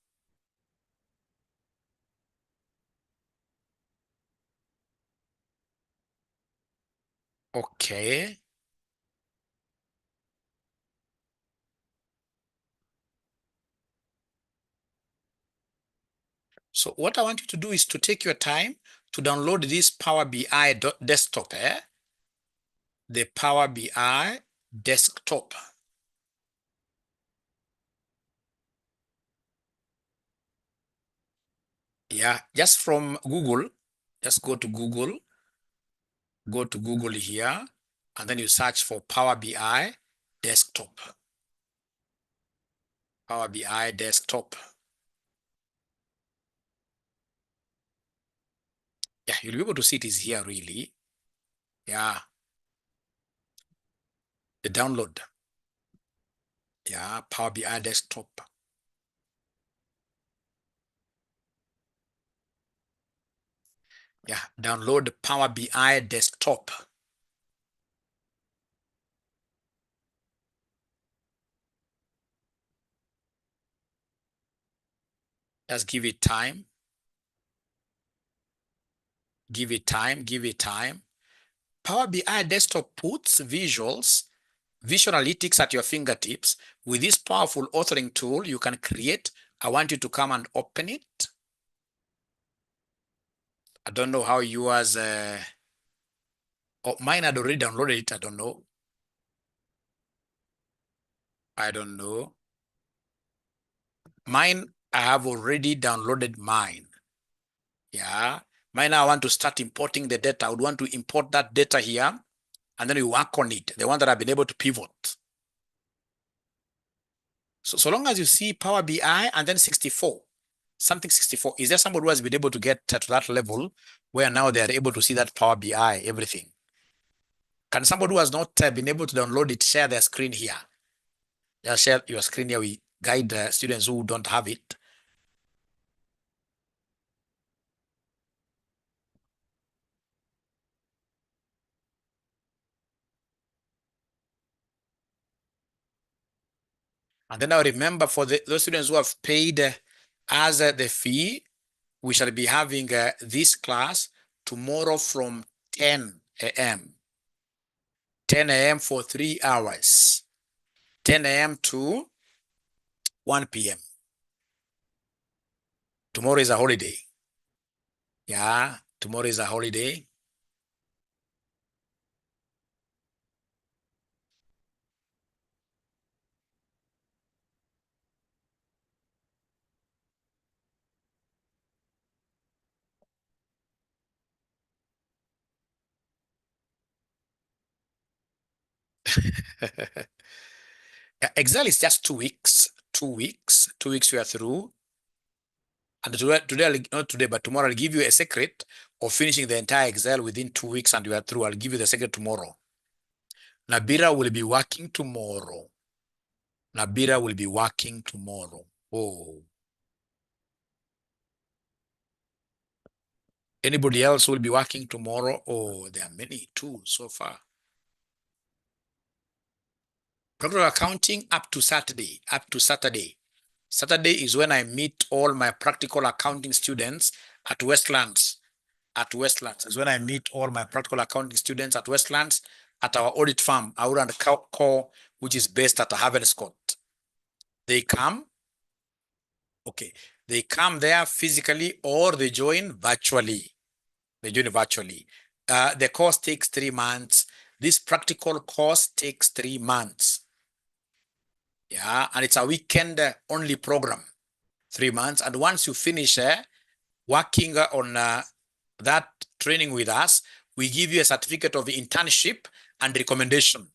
Okay. So what I want you to do is to take your time to download this Power BI desktop. The Power BI desktop. Yeah, just from Google, just go to Google here, and then you search for Power BI desktop. Power BI desktop. Yeah, you'll be able to see it is here really. Yeah. The download. Yeah, Power BI desktop. Yeah, download Power BI desktop. Just give it time. Give it time, give it time. Power BI desktop puts visuals, visual analytics at your fingertips. With this powerful authoring tool, you can create. I want you to come and open it. I don't know how yours, oh, mine had already downloaded it. I don't know. I don't know. Mine, I have already downloaded mine. Yeah. Mine, I want to start importing the data. I would want to import that data here, and then we work on it. The one that I've been able to pivot. So long as you see Power BI and then 64, something 64, is there somebody who has been able to get to that level where now they are able to see that Power BI, everything? Can somebody who has not been able to download it share their screen here? Just share your screen here. We guide students who don't have it. And then I remember for those students who have paid as the fee, we shall be having this class tomorrow from 10 a.m. 10 a.m. for 3 hours. 10 a.m. to 1 p.m. Tomorrow is a holiday. Yeah, tomorrow is a holiday. Excel is just 2 weeks. 2 weeks. 2 weeks we are through. And today, not today, but tomorrow I'll give you a secret of finishing the entire Excel within 2 weeks and we are through. I'll give you the secret tomorrow. Nabira will be working tomorrow. Nabira will be working tomorrow. Oh. Anybody else will be working tomorrow? Oh, there are many too so far. Practical accounting up to Saturday. Up to Saturday. Saturday is when I meet all my practical accounting students at Westlands. At Westlands is when I meet all my practical accounting students at Westlands at our audit firm, 𝐂𝐴𝐿&Co, which is based at Havenscott. They come, okay, they come there physically or they join virtually. They join virtually. The course takes 3 months. This practical course takes 3 months. Yeah, and it's a weekend only program, 3 months. And once you finish working on that training with us, we give you a certificate of internship and recommendation.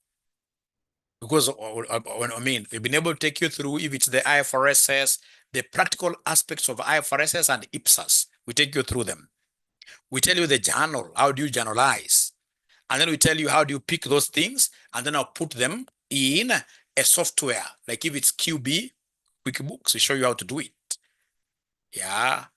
Because I mean, we've been able to take you through, if it's the IFRSs, the practical aspects of IFRSs and IPSAS, we take you through them. We tell you the journal, how do you journalize? And then we tell you how do you pick those things, and then I'll put them in a software. Like if it's QB, QuickBooks, we show you how to do it. Yeah.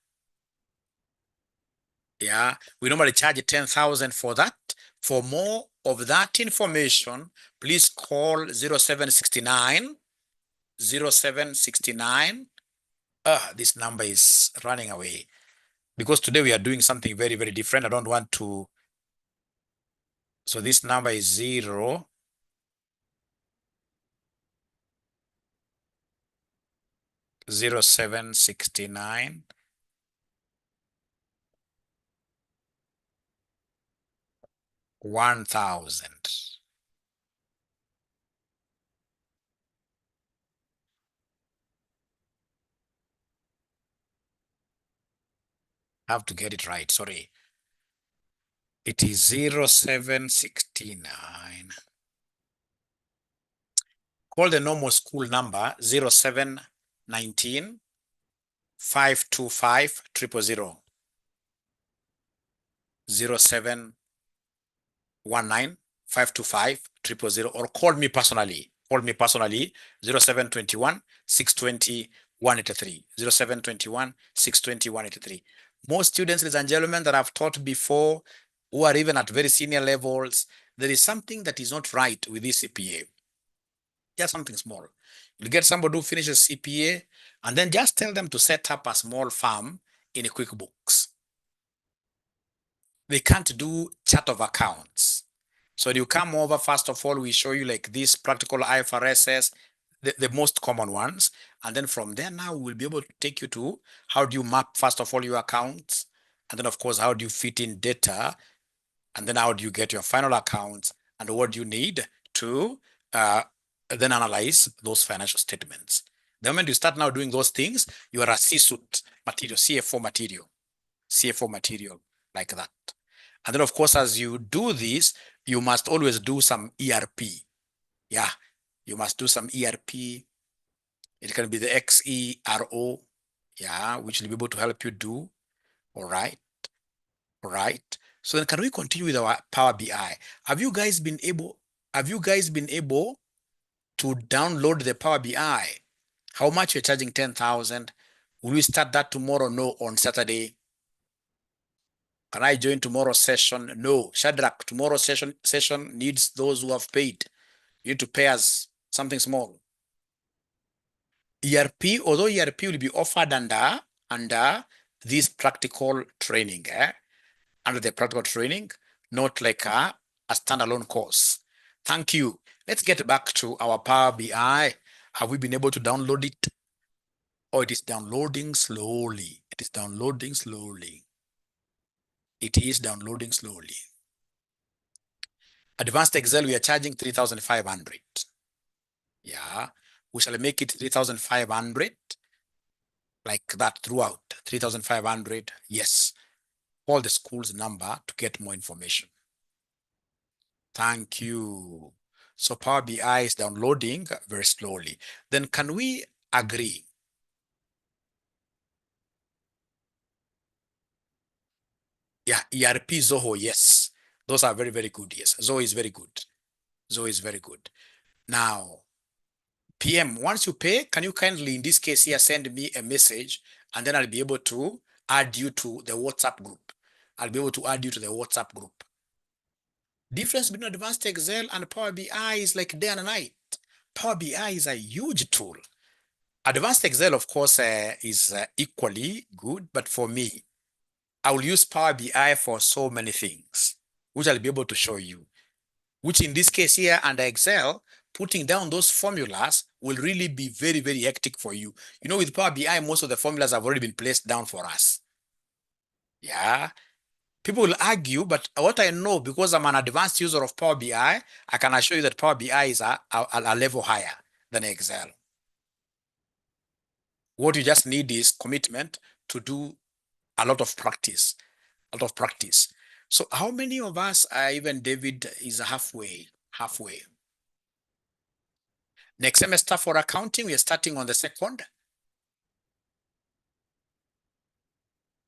Yeah. We normally charge 10,000 for that. For more of that information, please call 0769 0769. This number is running away because today we are doing something very, very different. I don't want to. So this number is 0769 1000. I have to get it right. Sorry. It is 0769. Call the normal school number 0719 525 000. 0719 525 000, or call me personally. Call me personally 0721 620 183. 0721 620 183. Most students, ladies and gentlemen, that I've taught before, who are even at very senior levels, there is something that is not right with this CPA. Just something small. You get somebody who finishes CPA, and then just tell them to set up a small firm in a QuickBooks. They can't do chart of accounts. So you come over, first of all, we show you like these practical IFRSs, the most common ones. And then from there now we'll be able to take you to how do you map, first of all, your accounts. And then of course, how do you fit in data? And then how do you get your final accounts? And what do you need to then analyze those financial statements? The moment you start now doing those things, you are a C-suite material, CFO material like that. And then of course, as you do this, you must always do some ERP. Yeah, you must do some ERP. It can be the 𝐂𝐸RO, yeah, which will be able to help you do. All right. All right. So then can we continue with our Power BI? Have you guys been able to download the Power BI? How much you're charging? 10,000. Will we start that tomorrow? No, on Saturday. Can I join tomorrow's session? No. Shadrach, tomorrow's session needs those who have paid. You need to pay us something small. ERP, although ERP will be offered under this practical training, under the practical training, not like a standalone course. Thank you. Let's get back to our Power BI. Have we been able to download it? Oh, it is downloading slowly. It is downloading slowly. It is downloading slowly. Advanced Excel, we are charging 3,500. Yeah, we shall make it 3,500 like that throughout. 3,500. Yes. Call the school's number to get more information. Thank you. So Power BI is downloading very slowly. Then can we agree? Yeah, ERP Zoho, yes. Those are very, very good. Yes, Zoho is very good. Zoho is very good. Now, PM, once you pay, can you kindly, in this case here, send me a message, and then I'll be able to add you to the WhatsApp group. I'll be able to add you to the WhatsApp group. Difference between Advanced Excel and Power BI is like day and night. Power BI is a huge tool. Advanced Excel, of course, is equally good, but for me, I will use Power BI for so many things, which I'll be able to show you, which in this case here under Excel, putting down those formulas will really be very, very hectic for you. You know, with Power BI, most of the formulas have already been placed down for us. Yeah. People will argue, but what I know, because I'm an advanced user of Power BI, I can assure you that Power BI is a level higher than Excel. What you just need is commitment to do a lot of practice, So how many of us, even David, is halfway? Next semester for accounting, we are starting on the 2nd.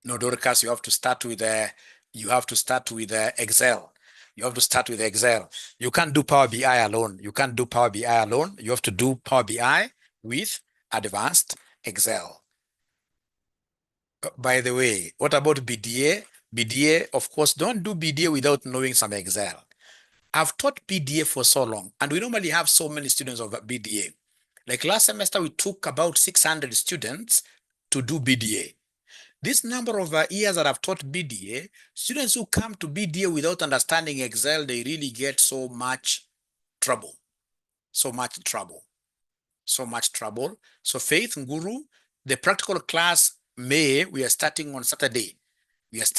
No, Dorcas, you have to start with Excel. You have to start with Excel. You can't do Power BI alone. You have to do Power BI with advanced Excel. By the way, what about BDA? BDA, of course, don't do BDA without knowing some Excel. I've taught BDA for so long, and we normally have so many students of BDA. Like last semester, we took about 600 students to do BDA. This number of years that I've taught BDA, students who come to BDA without understanding Excel, they really get so much trouble. So Faith Nguru, the practical class, we are starting on Saturday. Is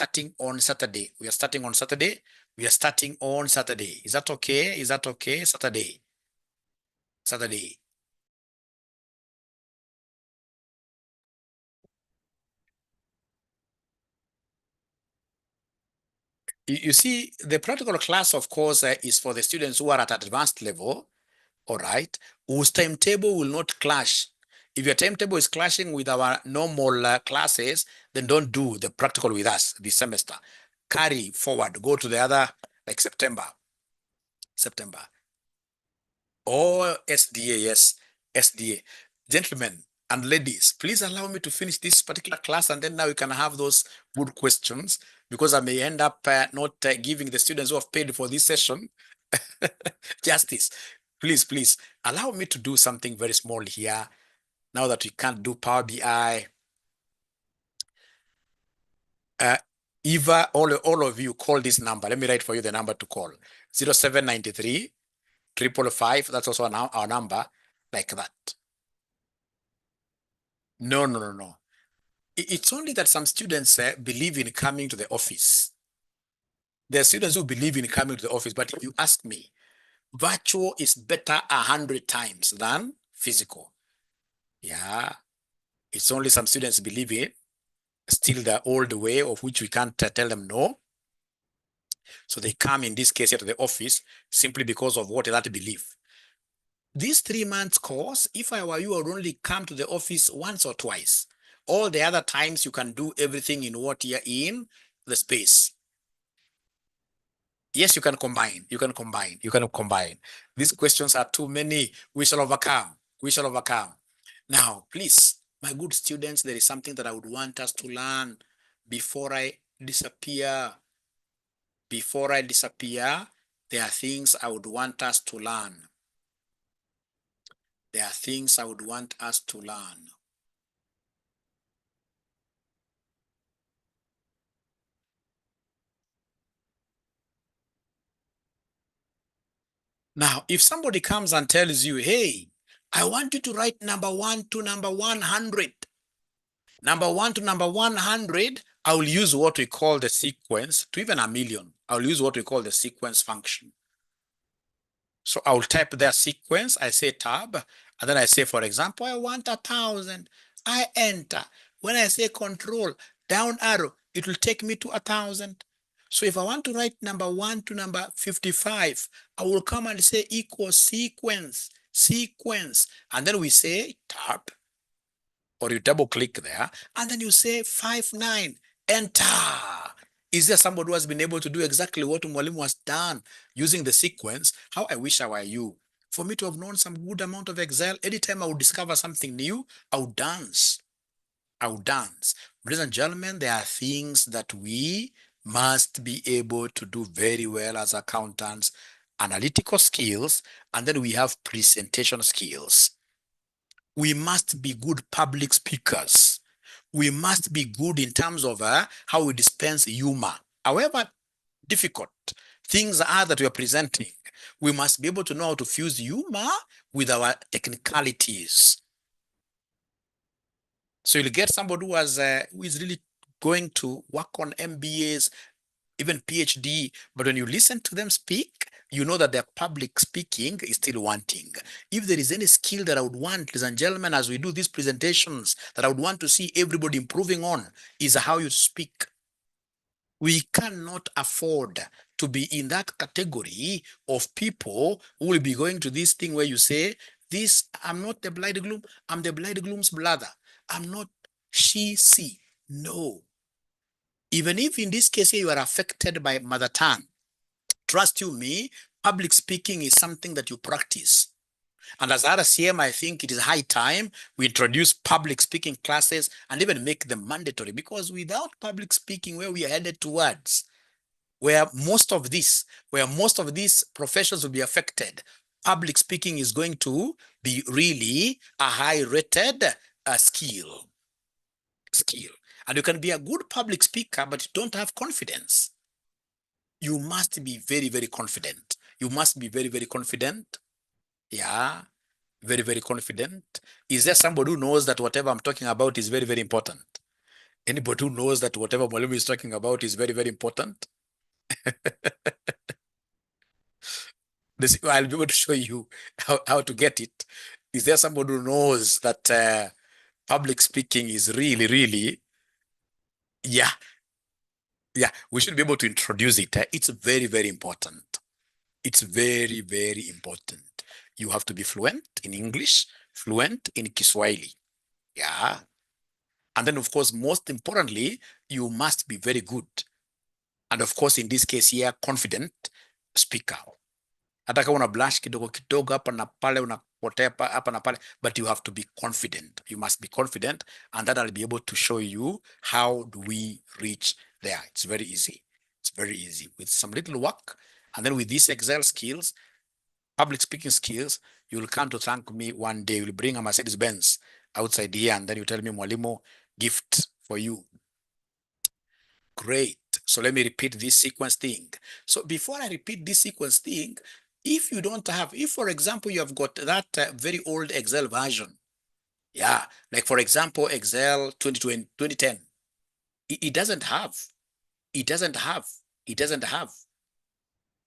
that okay? Saturday. You see, the practical class, of course, is for the students who are at advanced level, all right, whose timetable will not clash. If your timetable is clashing with our normal classes, then don't do the practical with us this semester. Carry forward, go to the other, like September. Or SDA, yes, SDA. Gentlemen, And ladies, please allow me to finish this particular class, and then now you can have those good questions, because I may end up not giving the students who have paid for this session justice. Please allow me to do something very small here. Now that we can't do Power BI, Eva, all of you call this number. Let me write for you the number to call: 0793 555. That's also our number, like that. No. It's only that some students believe in coming to the office. There are students who believe in coming to the office, but if you ask me, virtual is better 100 times than physical. Yeah, it's only some students believe in still the old way, of which we can't tell them no. So they come, in this case, here to the office simply because of what that belief. This 3 months course, if I were you, I would only come to the office once or twice. All the other times you can do everything in what you're in the space. Yes, you can combine. These questions are too many. We shall overcome. Now, please, my good students, there is something that I would want us to learn before I disappear. There are things I would want us to learn. Now, if somebody comes and tells you, hey, I want you to write number 1 to number 100. Number 1 to number 100, I will use what we call the sequence, to even a million. I'll use what we call the sequence function. So I'll type their sequence, I say tab, and then I say, for example, I want 1,000. I enter. When I say control, down arrow, it will take me to 1,000. So if I want to write number 1 to number 55, I will come and say equal sequence, and then we say tab, or you double click there, and then you say 59, enter. Is there somebody who has been able to do exactly what Mwalimu has done using the sequence? How I wish I were you. For me to have known some good amount of Excel, anytime I would discover something new, I would dance. Ladies and gentlemen, there are things that we must be able to do very well as accountants: analytical skills, and then we have presentation skills. We must be good public speakers. We must be good in terms of how we dispense humor. However difficult things are that we are presenting, we must be able to know how to fuse humor with our technicalities. So you'll get somebody who is really going to work on MBAs, even PhD, but when you listen to them speak, you know that their public speaking is still wanting. If there is any skill that I would want, ladies and gentlemen, as we do these presentations, that I would want to see everybody improving on, is how you speak. We cannot afford to be in that category of people who will be going to this thing where you say, this, I'm not the bridegroom, I'm the bridegroom's brother. I'm not she. No. Even if in this case you are affected by mother tongue, trust you me, public speaking is something that you practice. And as RCM, I think it is high time we introduce public speaking classes and even make them mandatory, because without public speaking, where we are headed towards, where most of these professions will be affected, public speaking is going to be really a high-rated skill. And you can be a good public speaker, but you don't have confidence. You must be very, very confident. Yeah, very, very confident. Is there somebody who knows that whatever I'm talking about is very, very important? Anybody who knows that whatever Mwalimu is talking about is very, very important? I'll be able to show you how to get it. Is there somebody who knows that public speaking is really, really, yeah, we should be able to introduce it. It's very, very important. It's very, very important. You have to be fluent in English, fluent in Kiswahili. Yeah. And then, of course, most importantly, you must be very good. And of course, in this case here, confident speaker. Hata kama una blush kidogo kidogo hapa na pale, unapotea hapa na pale, but you have to be confident. You must be confident, and that I'll be able to show you how do we reach there. It's very easy. It's very easy with some little work, and then with these Excel skills, public speaking skills, you'll come to thank me one day. You'll bring a Mercedes Benz outside here, and then you tell me, Mwalimu, gift for you. Great. So let me repeat this sequence thing. So before I repeat this sequence thing, if you don't have, if for example, you have got that very old Excel version, yeah, like for example, Excel 2010, it doesn't have, it doesn't have, it doesn't have.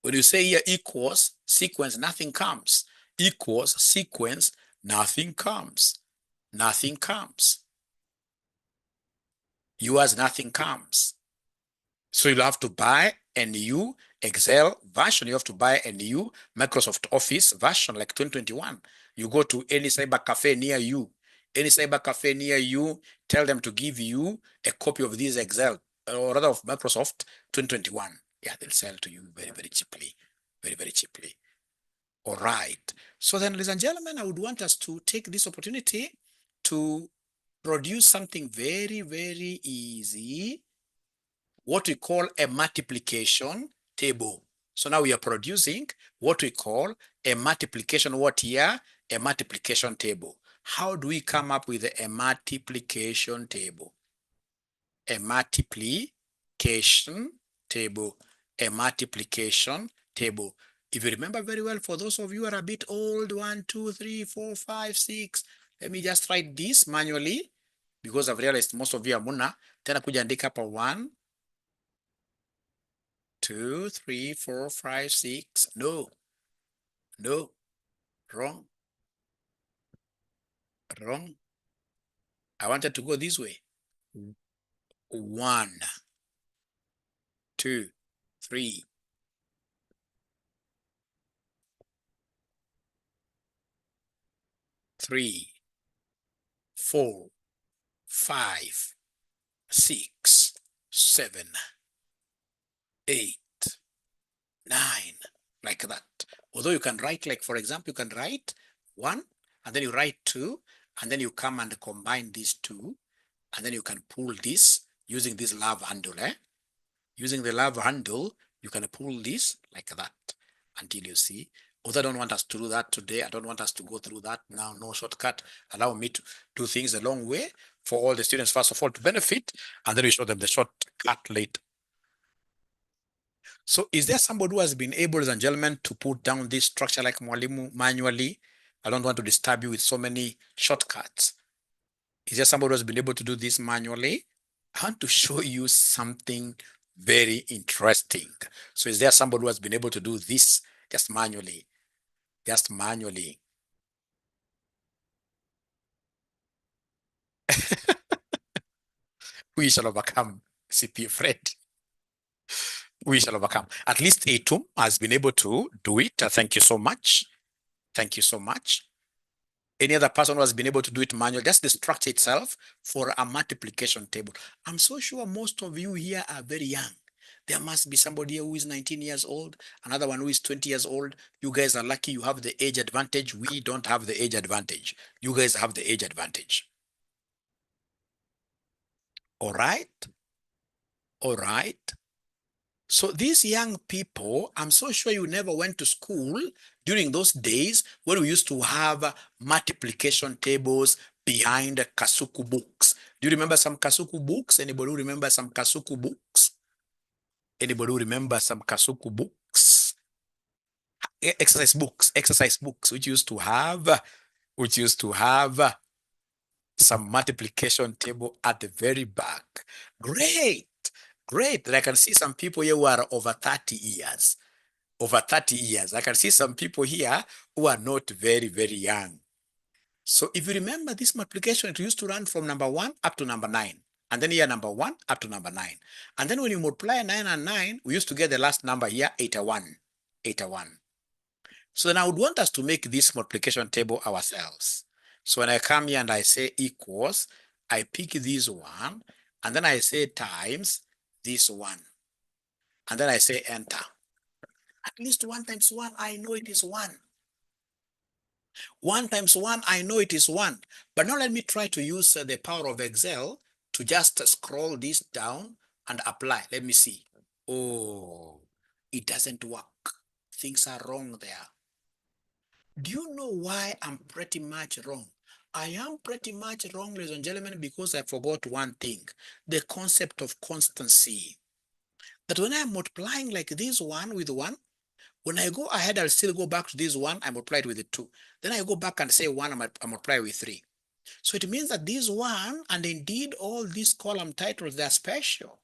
When you say here equals sequence, nothing comes. Equals sequence, nothing comes. Nothing comes. Yours, nothing comes. So you'll have to buy a new Excel version. You have to buy a new Microsoft Office version like 2021. You go to any cyber cafe near you. Any cyber cafe near you, tell them to give you a copy of this Excel, or rather of Microsoft 2021. Yeah, they'll sell to you very, very cheaply. Very, very cheaply. All right. So then, ladies and gentlemen, I would want us to take this opportunity to produce something very, very easy, what we call a multiplication table. So now we are producing what we call a multiplication, what here? A multiplication table. How do we come up with a multiplication table? A multiplication table. A multiplication table. If you remember very well, for those of you who are a bit old, 1, 2, 3, 4, 5, 6, let me just write this manually, because I've realized most of you are muna. Tena kuja andika hapa 1, 2, 3, 4, 5, 6. No, no, wrong, wrong. I wanted to go this way. 1, 2, 3. 3, 4, 5, 6, 7, 8, 9, like that. Although you can write, like for example, you can write 1, and then you write 2, and then you come and combine these 2, and then you can pull this using this love handle. Using the love handle, you can pull this like that until you see. Although I don't want us to do that today, I don't want us to go through that now, no shortcut. Allow me to do things the long way for all the students, first of all, to benefit, and then we show them the shortcut later. So is there somebody who has been able, ladies and gentlemen, to put down this structure like Mwalimu manually? I don't want to disturb you with so many shortcuts. Is there somebody who has been able to do this manually? I want to show you something very interesting. So is there somebody who has been able to do this just manually? Just manually. We shall overcome, CP Fred. We shall overcome. At least A2 has been able to do it. Thank you so much. Thank you so much. Any other person who has been able to do it manually, just the structure itself for a multiplication table. I'm so sure most of you here are very young. There must be somebody here who is 19 years old, another one who is 20 years old. You guys are lucky you have the age advantage. We don't have the age advantage. You guys have the age advantage. All right? All right. So these young people, I'm so sure you never went to school during those days when we used to have multiplication tables behind Kasuku books. Do you remember some Kasuku books? Anybody who remember some Kasuku books? Anybody who remember some Kasuku books? Exercise books, which used to have some multiplication table at the very back. Great. Great. And I can see some people here who are over 30 years. Over 30 years. I can see some people here who are not very, very young. So if you remember this multiplication, it used to run from number 1 up to number 9. And then here number 1 up to number 9. And then when you multiply 9 and 9, we used to get the last number here, 81. 81. So then I would want us to make this multiplication table ourselves. So when I come here and I say equals, I pick this one, and then I say times this one. And then I say enter. At least 1 times 1, I know it is 1. 1 times 1, I know it is 1. But now let me try to use the power of Excel to just scroll this down and apply. Let me see. Oh, it doesn't work. Things are wrong there. Do you know why I'm pretty much wrong? I am pretty much wrong, ladies and gentlemen, because I forgot one thing, the concept of constancy. That when I'm multiplying like this 1 with 1, when I go ahead, I'll still go back to this 1, I multiply it with the 2. Then I go back and say 1, I multiply with 3. So it means that this 1, and indeed all these column titles, they're special.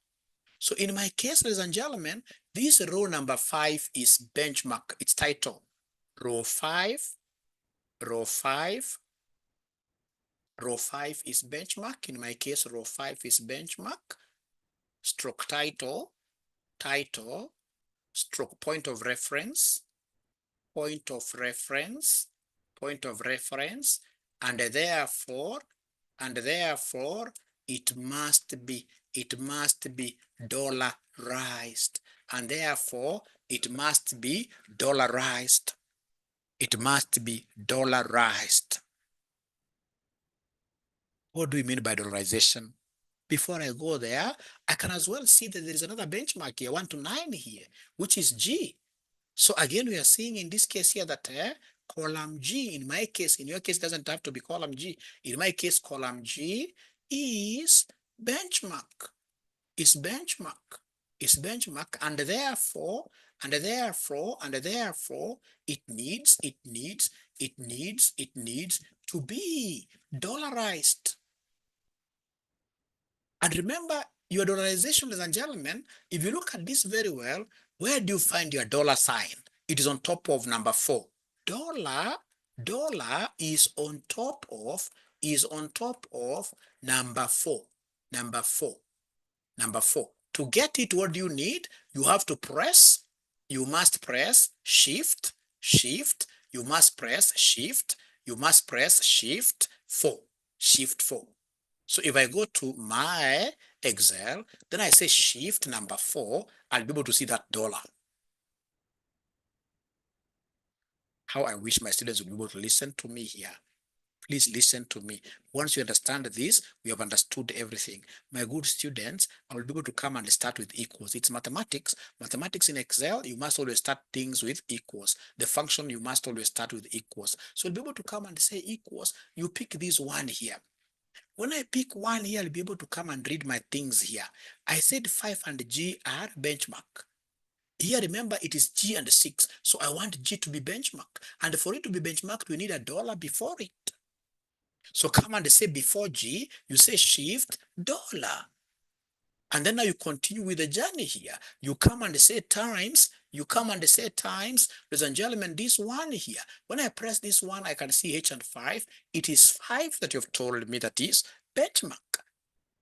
So in my case, ladies and gentlemen, this row number 5 is benchmark, its title. Row 5, row 5, row 5 is benchmark. In my case, row 5 is benchmark, stroke title, title, stroke point of reference, point of reference, point of reference, and therefore, it must be dollarized, and therefore it must be dollarized. It must be dollarized. What do we mean by dollarization? Before I go there, I can as well see that there is another benchmark here, 1 to 9 here, which is G. So again, we are seeing in this case here that column G, in my case, in your case, doesn't have to be column G. In my case, column G is benchmark, is benchmark, is benchmark, and therefore, it needs to be dollarized. And remember, your dollarization, ladies and gentlemen, if you look at this very well, where do you find your dollar sign? It is on top of number 4. Dollar is on top of number 4. Number 4. Number 4. To get it, what do you need? You have to press. You must press shift. You must press shift. You must press shift 4. Shift 4. So if I go to my Excel, then I say shift number 4, I'll be able to see that dollar. How I wish my students would be able to listen to me here. Please listen to me. Once you understand this, we have understood everything. My good students, I will be able to come and start with equals. It's mathematics. Mathematics in Excel, you must always start things with equals. The function, you must always start with equals. So you'll be able to come and say equals. You pick this 1 here. When I pick 1 here, I'll be able to come and read my things here. I said 5 and G are benchmark. Here, remember, it is G and 6. So I want G to be benchmark. And for it to be benchmarked, we need a dollar before it. So come and say before G, you say shift dollar. And then now you continue with the journey here. You come and say times, ladies and gentlemen, this 1 here. When I press this 1, I can see H and 5. It is 5 that you've told me that is benchmark.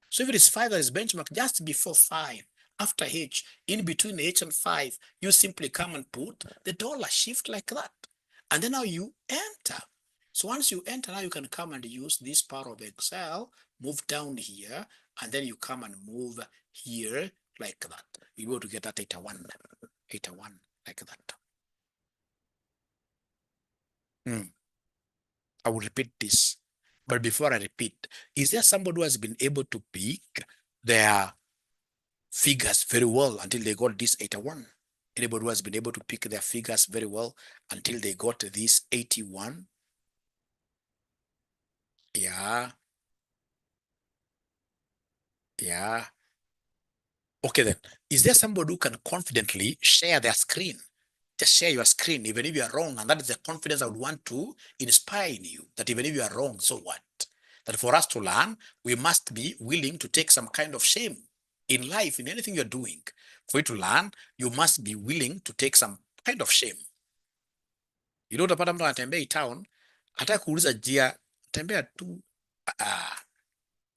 So if it is 5 that is benchmark, just before 5, after H, in between H and 5, you simply come and put the dollar shift like that. And then now you enter. So once you enter, now you can come and use this part of Excel, move down here, and then you come and move here like that. You go to get that 81 like that. I will repeat this. But before I repeat, is there somebody who has been able to pick their figures very well until they got this 81? Anybody who has been able to pick their figures very well until they got this 81? Yeah. Yeah. Okay then. Is there somebody who can confidently share their screen? Just share your screen, even if you are wrong. And that is the confidence I would want to inspire in you, that even if you are wrong, so what? That for us to learn, we must be willing to take some kind of shame in life, in anything you're doing. For you to learn, you must be willing to take some kind of shame. You know, utapata mtu anatembea town, hata kuuliza jia, tembea tu,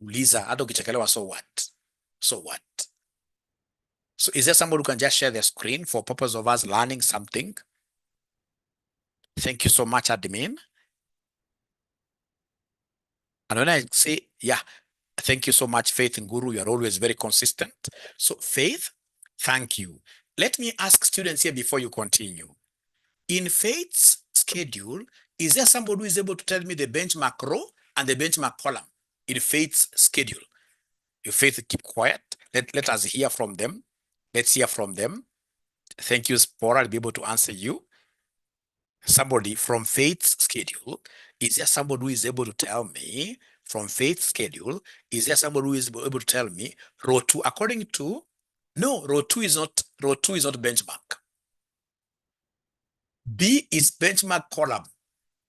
uliza, hata ukichekelewa, so what? So what? So is there somebody who can just share their screen for purpose of us learning something? Thank you so much, admin. And when I say, yeah, thank you so much, Faith and Guru, you're always very consistent. So Faith, thank you. let me ask students here before you continue. In Faith's schedule, is there somebody who is able to tell me the benchmark row and the benchmark column in Faith's schedule? If Faith, keep quiet. Let us hear from them. Let's hear from them. Thank you, Spora. I'll be able to answer you. Somebody from Faith's schedule, is there somebody who is able to tell me from Faith's schedule, is there somebody who is able to tell me row 2 according to, no, row 2 is not benchmark. B is benchmark column.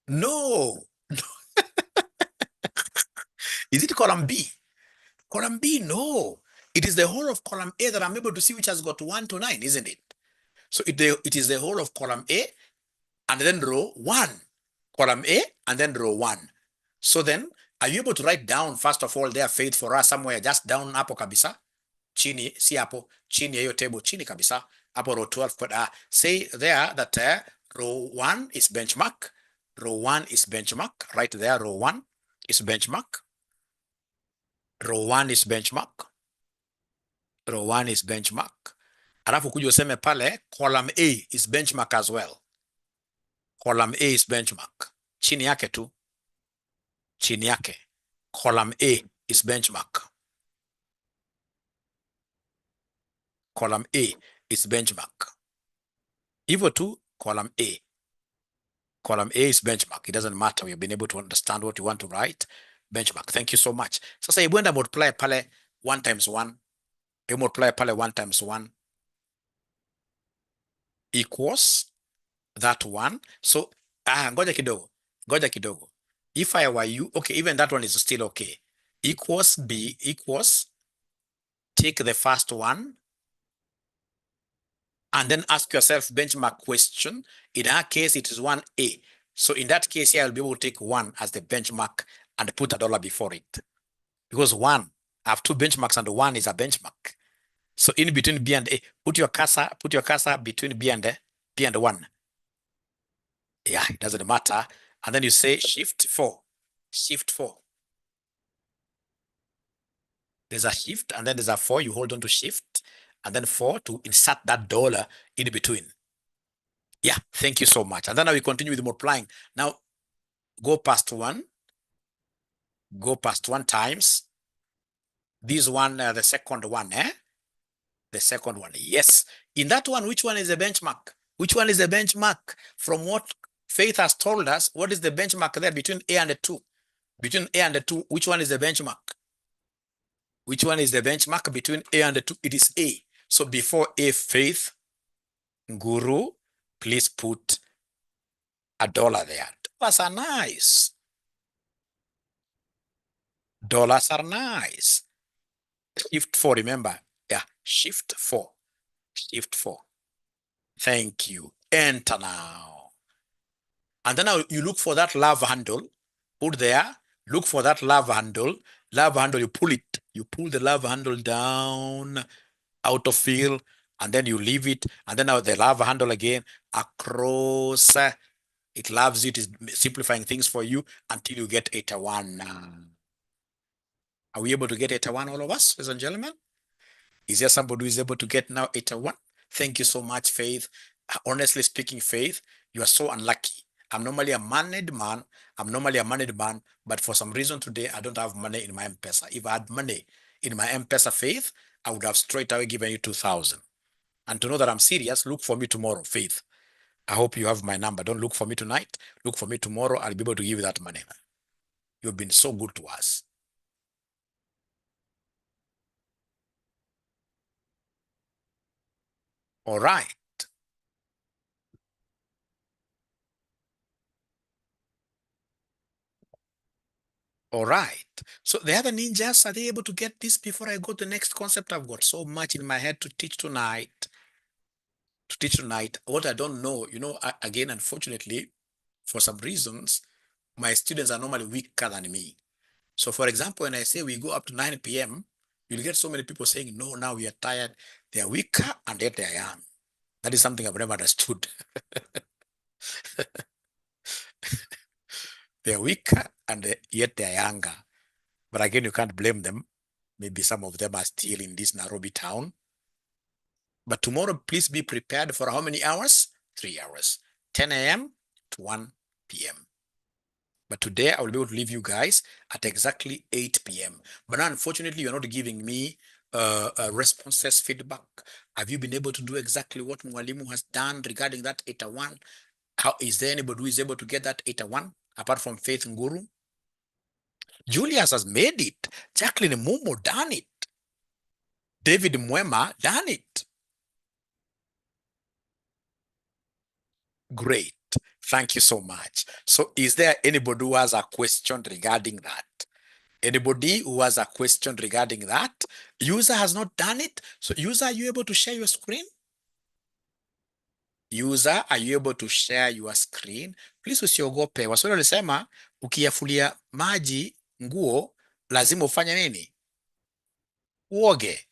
No. Is it column B? Column B, no. It is the whole of column A that I'm able to see, which has got 1 to 9, isn't it? So it is the whole of column A and then row 1. Column A and then row 1. So then, are you able to write down, first of all, their Faith for us somewhere, just down hapo kabisa? Chini, si hapo, chini ya hiyo table, chini kabisa, hapo row 12. Say there that row 1 is benchmark. Row 1 is benchmark. Right there, row 1 is benchmark. Row 1 is benchmark. Row 1 is benchmark. Alafu kuja useme pale, column A is benchmark as well. Column A is benchmark. Chini yake tu. Chini yake. Column A is benchmark. Column A is benchmark. Hivyo tu, column A. Column A is benchmark. It doesn't matter. We've been able to understand what you want to write. Benchmark. Thank you so much. Sasa hebu enda multiply pale 1 times 1. Hebu multiply pale 1 times 1 equals that one. So, ngoja kidogo. If I were you, okay, even that one is still okay. Equals B equals, take the first one and then ask yourself benchmark question. In our case, it is 1A. So in that case here, I'll be able to take 1 as the benchmark and put $1 before it. Because 1, I have 2 benchmarks and 1 is a benchmark. So in between B and A, put your cursor between B and 1. Yeah, it doesn't matter. And then you say shift 4. Shift 4. There's a shift and then there's a 4. You hold on to shift and then 4 to insert that $1 in between. Yeah, thank you so much. And then now we continue with multiplying. Now go past 1. Go past 1 times this one, the second one, The second one, yes. In that one, which one is the benchmark? Which one is the benchmark? From what Faith has told us, what is the benchmark there between A and 2? Between A and 2, which one is the benchmark? Which one is the benchmark between A and 2? It is A. So before A, Faith, Guru, please put $1 there. Dollars are nice. Dollars are nice. Shift 4, remember. Yeah, shift 4. Shift 4. Thank you. Enter now. And then now you look for that love handle. Put there. Look for that love handle. Love handle, you pull it. You pull the love handle down out of fill, and then you leave it. And then now the love handle again across. It loves it. Is simplifying things for you until you get 81. Are we able to get 81, all of us, ladies and gentlemen? Is there somebody who is able to get now 81? Thank you so much, Faith. Honestly speaking, Faith, you are so unlucky. I'm normally a married man. But for some reason today, I don't have money in my M-Pesa. If I had money in my M-Pesa, Faith, I would have straight away given you 2,000. And to know that I'm serious, look for me tomorrow, Faith. I hope you have my number. Don't look for me tonight. Look for me tomorrow. I'll be able to give you that money. You've been so good to us. All right. All right. So the other ninjas, are they able to get this before I go to the next concept? I've got so much in my head to teach tonight. What I don't know, again, unfortunately, for some reasons, my students are normally weaker than me. So for example, when I say we go up to 9 p.m., you'll get so many people saying, no, now we are tired. They are weaker and yet they are young. That is something I've never understood. They are weaker and yet they are younger. But again, you can't blame them. Maybe some of them are still in this Nairobi town. But tomorrow, please be prepared for how many hours? 3 hours, 10 a.m. to 1 p.m. But today I will be able to leave you guys at exactly 8 p.m. But now, unfortunately, you're not giving me responses, feedback. Have you been able to do exactly what Mwalimu has done regarding that 8-1? How is there anybody who is able to get that 8-1 apart from Faith Nguru? Julius has made it. Jacqueline Mumo done it. David Mwema done it. Great. Thank you so much. So is there anybody who has a question regarding that? Anybody who has a question regarding that? User has not done it. So user, are you able to share your screen? User, are you able to share your screen? Please usiogope. Waswahili walisema ukiyafulia maji nguo lazima ufanye nini? Uoge.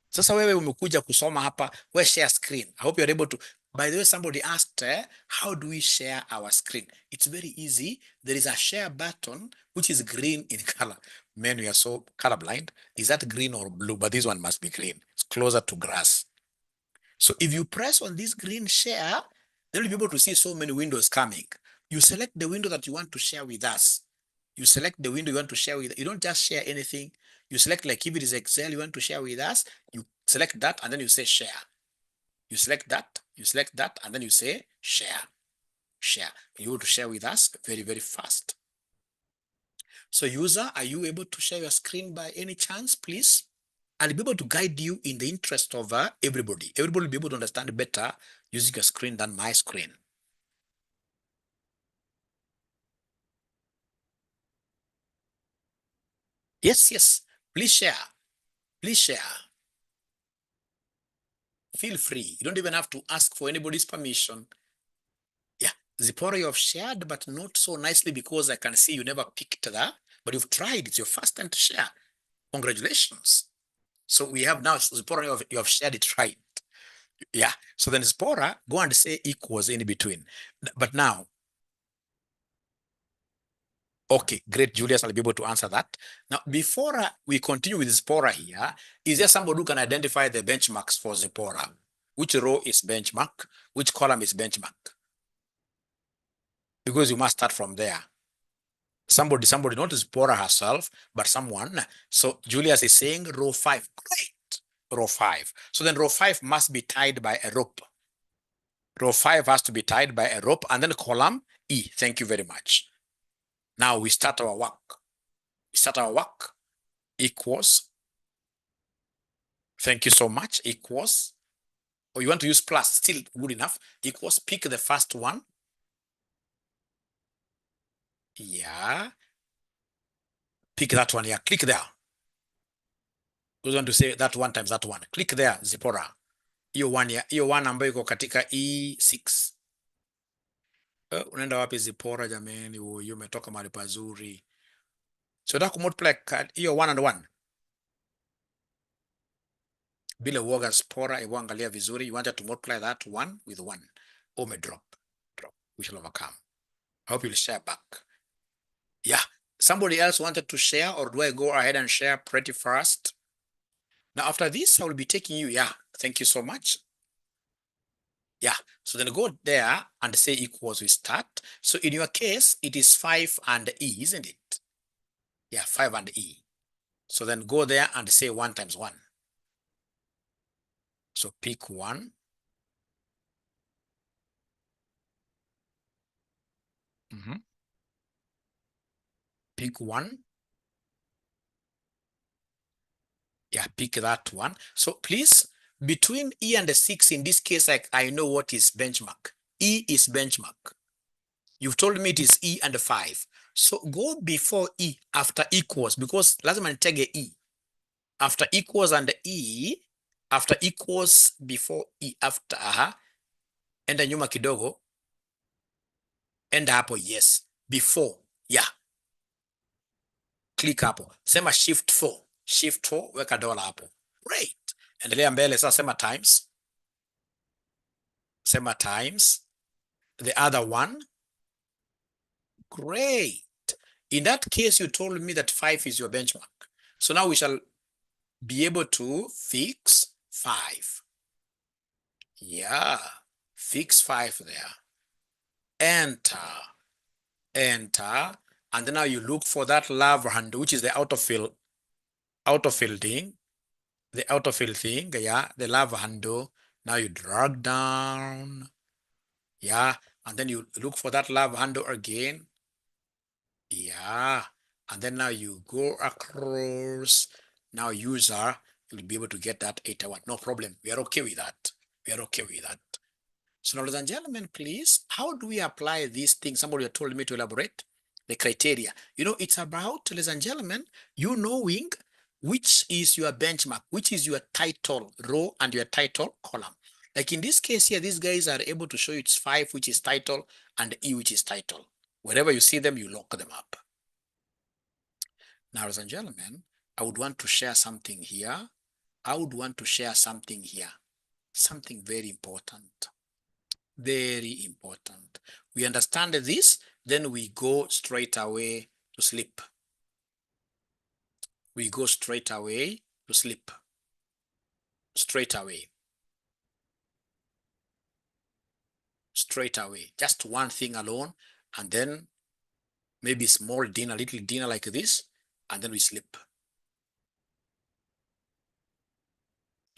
Sasa wewe umekuja kusoma hapa, we share screen. I hope you're able to. By the way, somebody asked, how do we share our screen? It's very easy. There is a share button, which is green in color. Men, we are so colorblind. Is that green or blue? But this one must be green. It's closer to grass. So if you press on this green share, then you'll be able to see so many windows coming. You select the window that you want to share with us. You select the window you want to share with. You don't just share anything. You select, like if it is Excel you want to share with us, you select that and then you say share. You select that, and then you say share. Share. You want to share with us very, very fast. So user, are you able to share your screen by any chance, please? I'll be able to guide you in the interest of everybody. Everybody will be able to understand better using your screen than my screen. Yes, yes. Please share. Please share. Feel free. You don't even have to ask for anybody's permission. Yeah, Zipporah, you have shared, but not so nicely because I can see you never picked that, but you've tried. It's your first time to share. Congratulations. So we have now, Zipporah, you have shared it right. Yeah, so then Zipporah, go and say equals in between. But now, okay, great, Julius, I'll be able to answer that. Now, before we continue with Zipporah here, is there somebody who can identify the benchmarks for Zipporah? Which row is benchmark? Which column is benchmark? Because you must start from there. Somebody, not Zipporah herself, but someone. So Julius is saying row 5. Great, row 5. So then row 5 must be tied by a rope. Row 5 has to be tied by a rope, and then column E. Thank you very much. Now we start our work. Equals. Thank you so much. Equals. Or you want to use plus, still good enough. Equals, pick the first one. Yeah. Pick that one. Yeah, click there. You want to say that one times that one. Click there, Zipporah. Hiyo one ambayo iko katika E6. Unaenda wapi Zipporah jameni? Huyo umetoka mahali pazuri. So nataka kumultiply hiyo 1 and 1. Bila uoga Zipporah, hebu angalia vizuri. You wanted to multiply that 1 with 1. Drop. We shall overcome. I hope you'll share back. Yeah. Somebody else wanted to share, or do I go ahead and share pretty fast? Now, after this, I will be taking you. Yeah. Thank you so much. Yeah. So then go there and say equals, we start. So in your case, it is 5 and E, isn't it? Yeah, 5 and E. So then go there and say 1 times 1. So pick 1. Pick 1. Yeah, pick that one. So please, between E and the 6, in this case, I know what is benchmark. E is benchmark. You've told me it is E and 5. So go before E after equals, because lazima nitege E. After equals and E, after equals before E, after enda nyuma kidogo, enda hapo, yes, before, yeah. Click hapo, sema shift 4, weka dola hapo. Great. Endelea mbele sasa, sema times. The other one. Great. In that case, you told me that 5 is your benchmark. So now we shall be able to fix 5. Yeah, fix 5 there. Enter, enter, and then now you look for that love handle, which is the autofill thing, the autofill thing, yeah, the love handle. Now you drag down, yeah, and then you look for that love handle again, yeah, and then now you go across. Now user will be able to get that 81, no problem. We are okay with that. We are okay with that. So, ladies and gentlemen, please, how do we apply these things? Somebody told me to elaborate the criteria. You know, it's about, ladies and gentlemen, you knowing which is your benchmark, which is your title row and your title column. Like in this case here, these guys are able to show you it's 5, which is title, and E, which is title. Wherever you see them, you lock them up. Now, ladies and gentlemen, I would want to share something here. I would want to share something here. Something very important. Very important. We understand this, then we go straight away to sleep. We go straight away to sleep. Straight away. Straight away. Just one thing alone, and then maybe small dinner, little dinner like this, and then we sleep.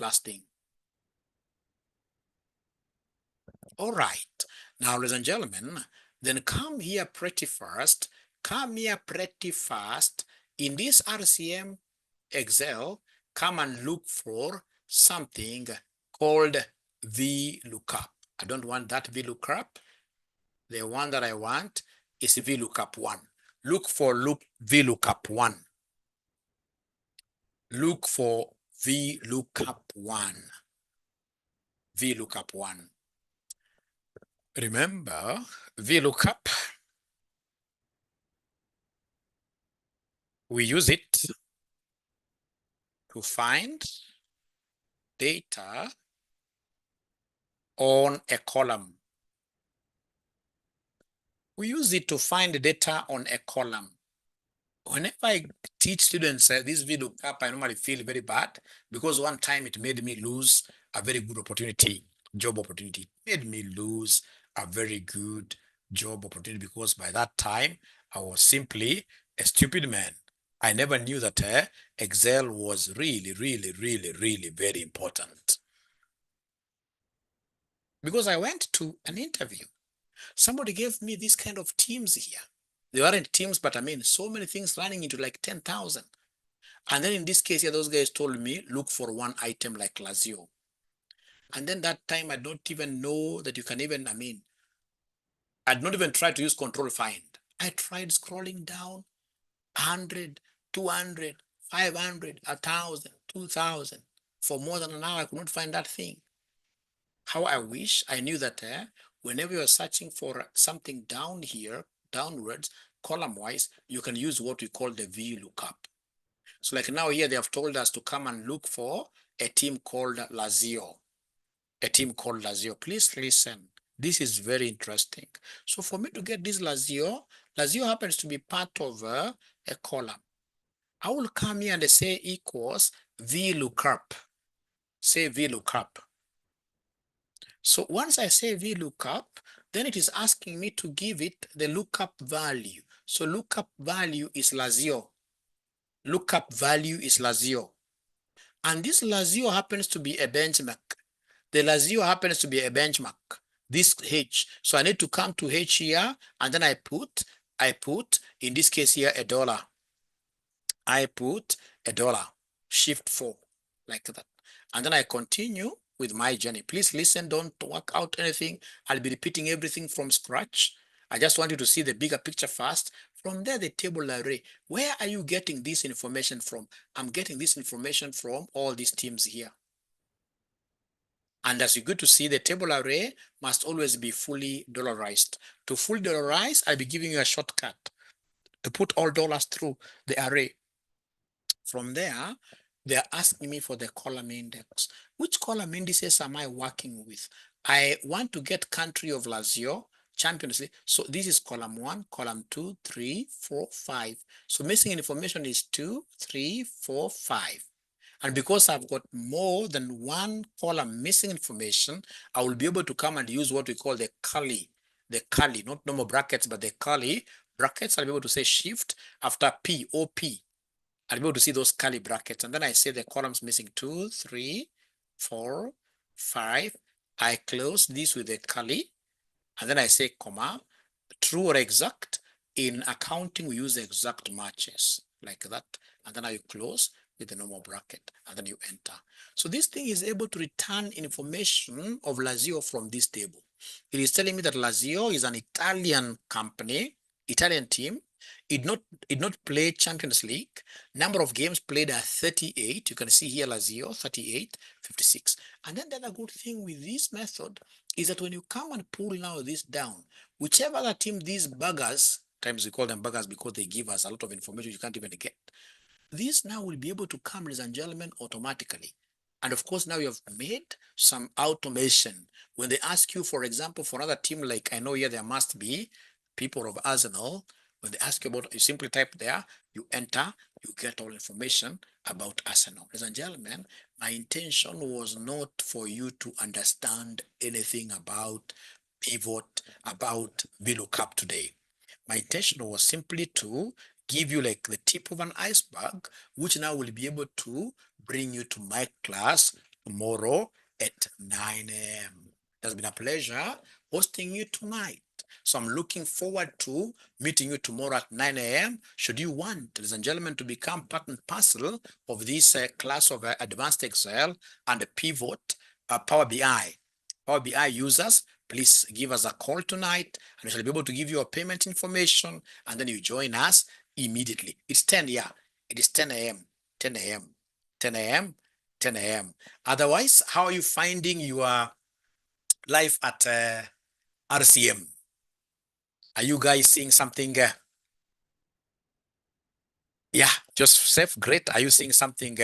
Last thing. All right. Now, ladies and gentlemen, then come here pretty fast. Come here pretty fast. In this RCM Excel, come and look for something called VLOOKUP. I don't want that VLOOKUP. The one that I want is VLOOKUP 1. Look for VLOOKUP 1. Look for VLOOKUP 1. VLOOKUP 1. Remember, VLOOKUP, we use it to find data on a column. We use it to find data on a column. Whenever I teach students this VLOOKUP, I normally feel very bad because one time it made me lose a very good opportunity, job opportunity. It made me lose a very good job opportunity because by that time I was simply a stupid man. I never knew that Excel was really, really, really, really very important. Because I went to an interview. Somebody gave me this kind of teams here. They weren't teams, but I mean, so many things running into like 10,000. And then in this case here, those guys told me, look for one item like 𝐶𝐿. And then that time, I don't even know that you can even, I'd not even tried to use control find. I tried scrolling down 100, 200, 500, 1,000, 2,000. For more than an hour, I could not find that thing. How I wish I knew that whenever you're searching for something down here, downwards, column-wise, you can use what we call the VLOOKUP. So like now here, they have told us to come and look for a team called 𝐶𝐿. A team called 𝐶𝐿. Please listen. This is very interesting. So for me to get this 𝐶𝐿 happens to be part of a column. I will come here and say equals VLOOKUP. Say VLOOKUP. So once I say VLOOKUP, then it is asking me to give it the lookup value. So lookup value is 𝐶𝐿. Lookup value is 𝐶𝐿. And this 𝐶𝐿 happens to be a benchmark. The 𝐶𝐿 happens to be a benchmark. This H. So I need to come to H here, and then I put, in this case here, $1. I put $1, shift 4, like that. And then I continue with my journey. Please listen, don't work out anything. I'll be repeating everything from scratch. I just want you to see the bigger picture first. From there, the table array. Where are you getting this information from? I'm getting this information from all these teams here. And as you go to see, the table array must always be fully dollarized. To fully dollarize, I'll be giving you a shortcut to put all dollars through the array. From there, they're asking me for the column index. Which column indices am I working with? I want to get country of 𝐶𝐿, Champions League. So this is column 1, column 2, 3, 4, 5. So missing information is 2, 3, 4, 5. And because I've got more than one column missing information, I will be able to come and use what we call the curly, not normal brackets, but the curly brackets. I'll be able to say shift after P, OP. I'll be able to see those curly brackets. And then I say the columns missing 2, 3, 4, 5. I close this with a curly. And then I say comma, true or exact. In accounting, we use exact matches like that. And then I close with the normal bracket, and then you enter. So this thing is able to return information of Lazio from this table. It is telling me that Lazio is an Italian company, Italian team. It not play Champions League. Number of games played are 38. You can see here Lazio 38, 56. And then the other good thing with this method is that when you come and pull now this down, whichever other team these buggers, times we call them buggers because they give us a lot of information you can't even get. This now will be able to come, ladies and gentlemen, automatically. And of course, now you have made some automation. When they ask you, for example, for another team, like I know here there must be people of Arsenal. When they ask you about, you simply type there, you enter, you get all information about Arsenal. Ladies and gentlemen, my intention was not for you to understand anything about pivot, about VLOOKUP today. My intention was simply to give you like the tip of an iceberg, which now will be able to bring you to my class tomorrow at 9 a.m. It has been a pleasure hosting you tonight. So I'm looking forward to meeting you tomorrow at 9 a.m. Should you want, ladies and gentlemen, to become part and parcel of this class of Advanced Excel and Pivot Power BI. Power BI users, please give us a call tonight and we shall be able to give you a payment information and then you join us immediately. It's 10, yeah. It is 10 a.m., 10 a.m., 10 a.m., 10 a.m. Otherwise, how are you finding your life at RCM? Are you guys seeing something? Yeah, Joseph, great. Are you seeing something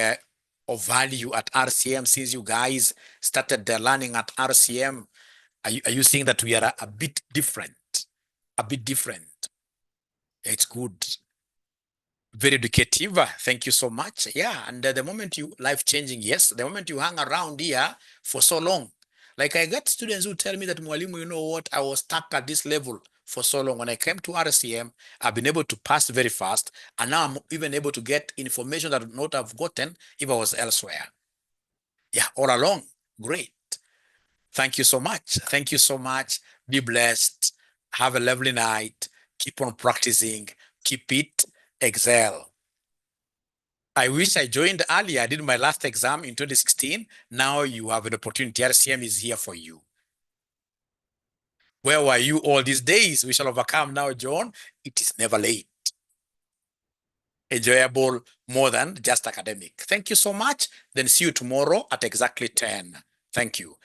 of value at RCM since you guys started learning at RCM? Are you seeing that we are a bit different? A bit different. It's good. Very educative. Thank you so much. Yeah, and the moment you life-changing, yes, the moment you hang around here for so long. Like I got students who tell me that, Mwalimu, you know what, I was stuck at this level for so long. When I came to RCM, I've been able to pass very fast, and now I'm even able to get information that I would not have gotten if I was elsewhere. Yeah, all along. Great. Thank you so much. Thank you so much. Be blessed. Have a lovely night. Keep on practicing. Keep it. Excel. I wish I joined earlier. I did my last exam in 2016. Now you have an opportunity. RCM is here for you. Where were you all these days? We shall overcome now, John. It is never late. Enjoyable more than just academic. Thank you so much. Then see you tomorrow at exactly 10. Thank you.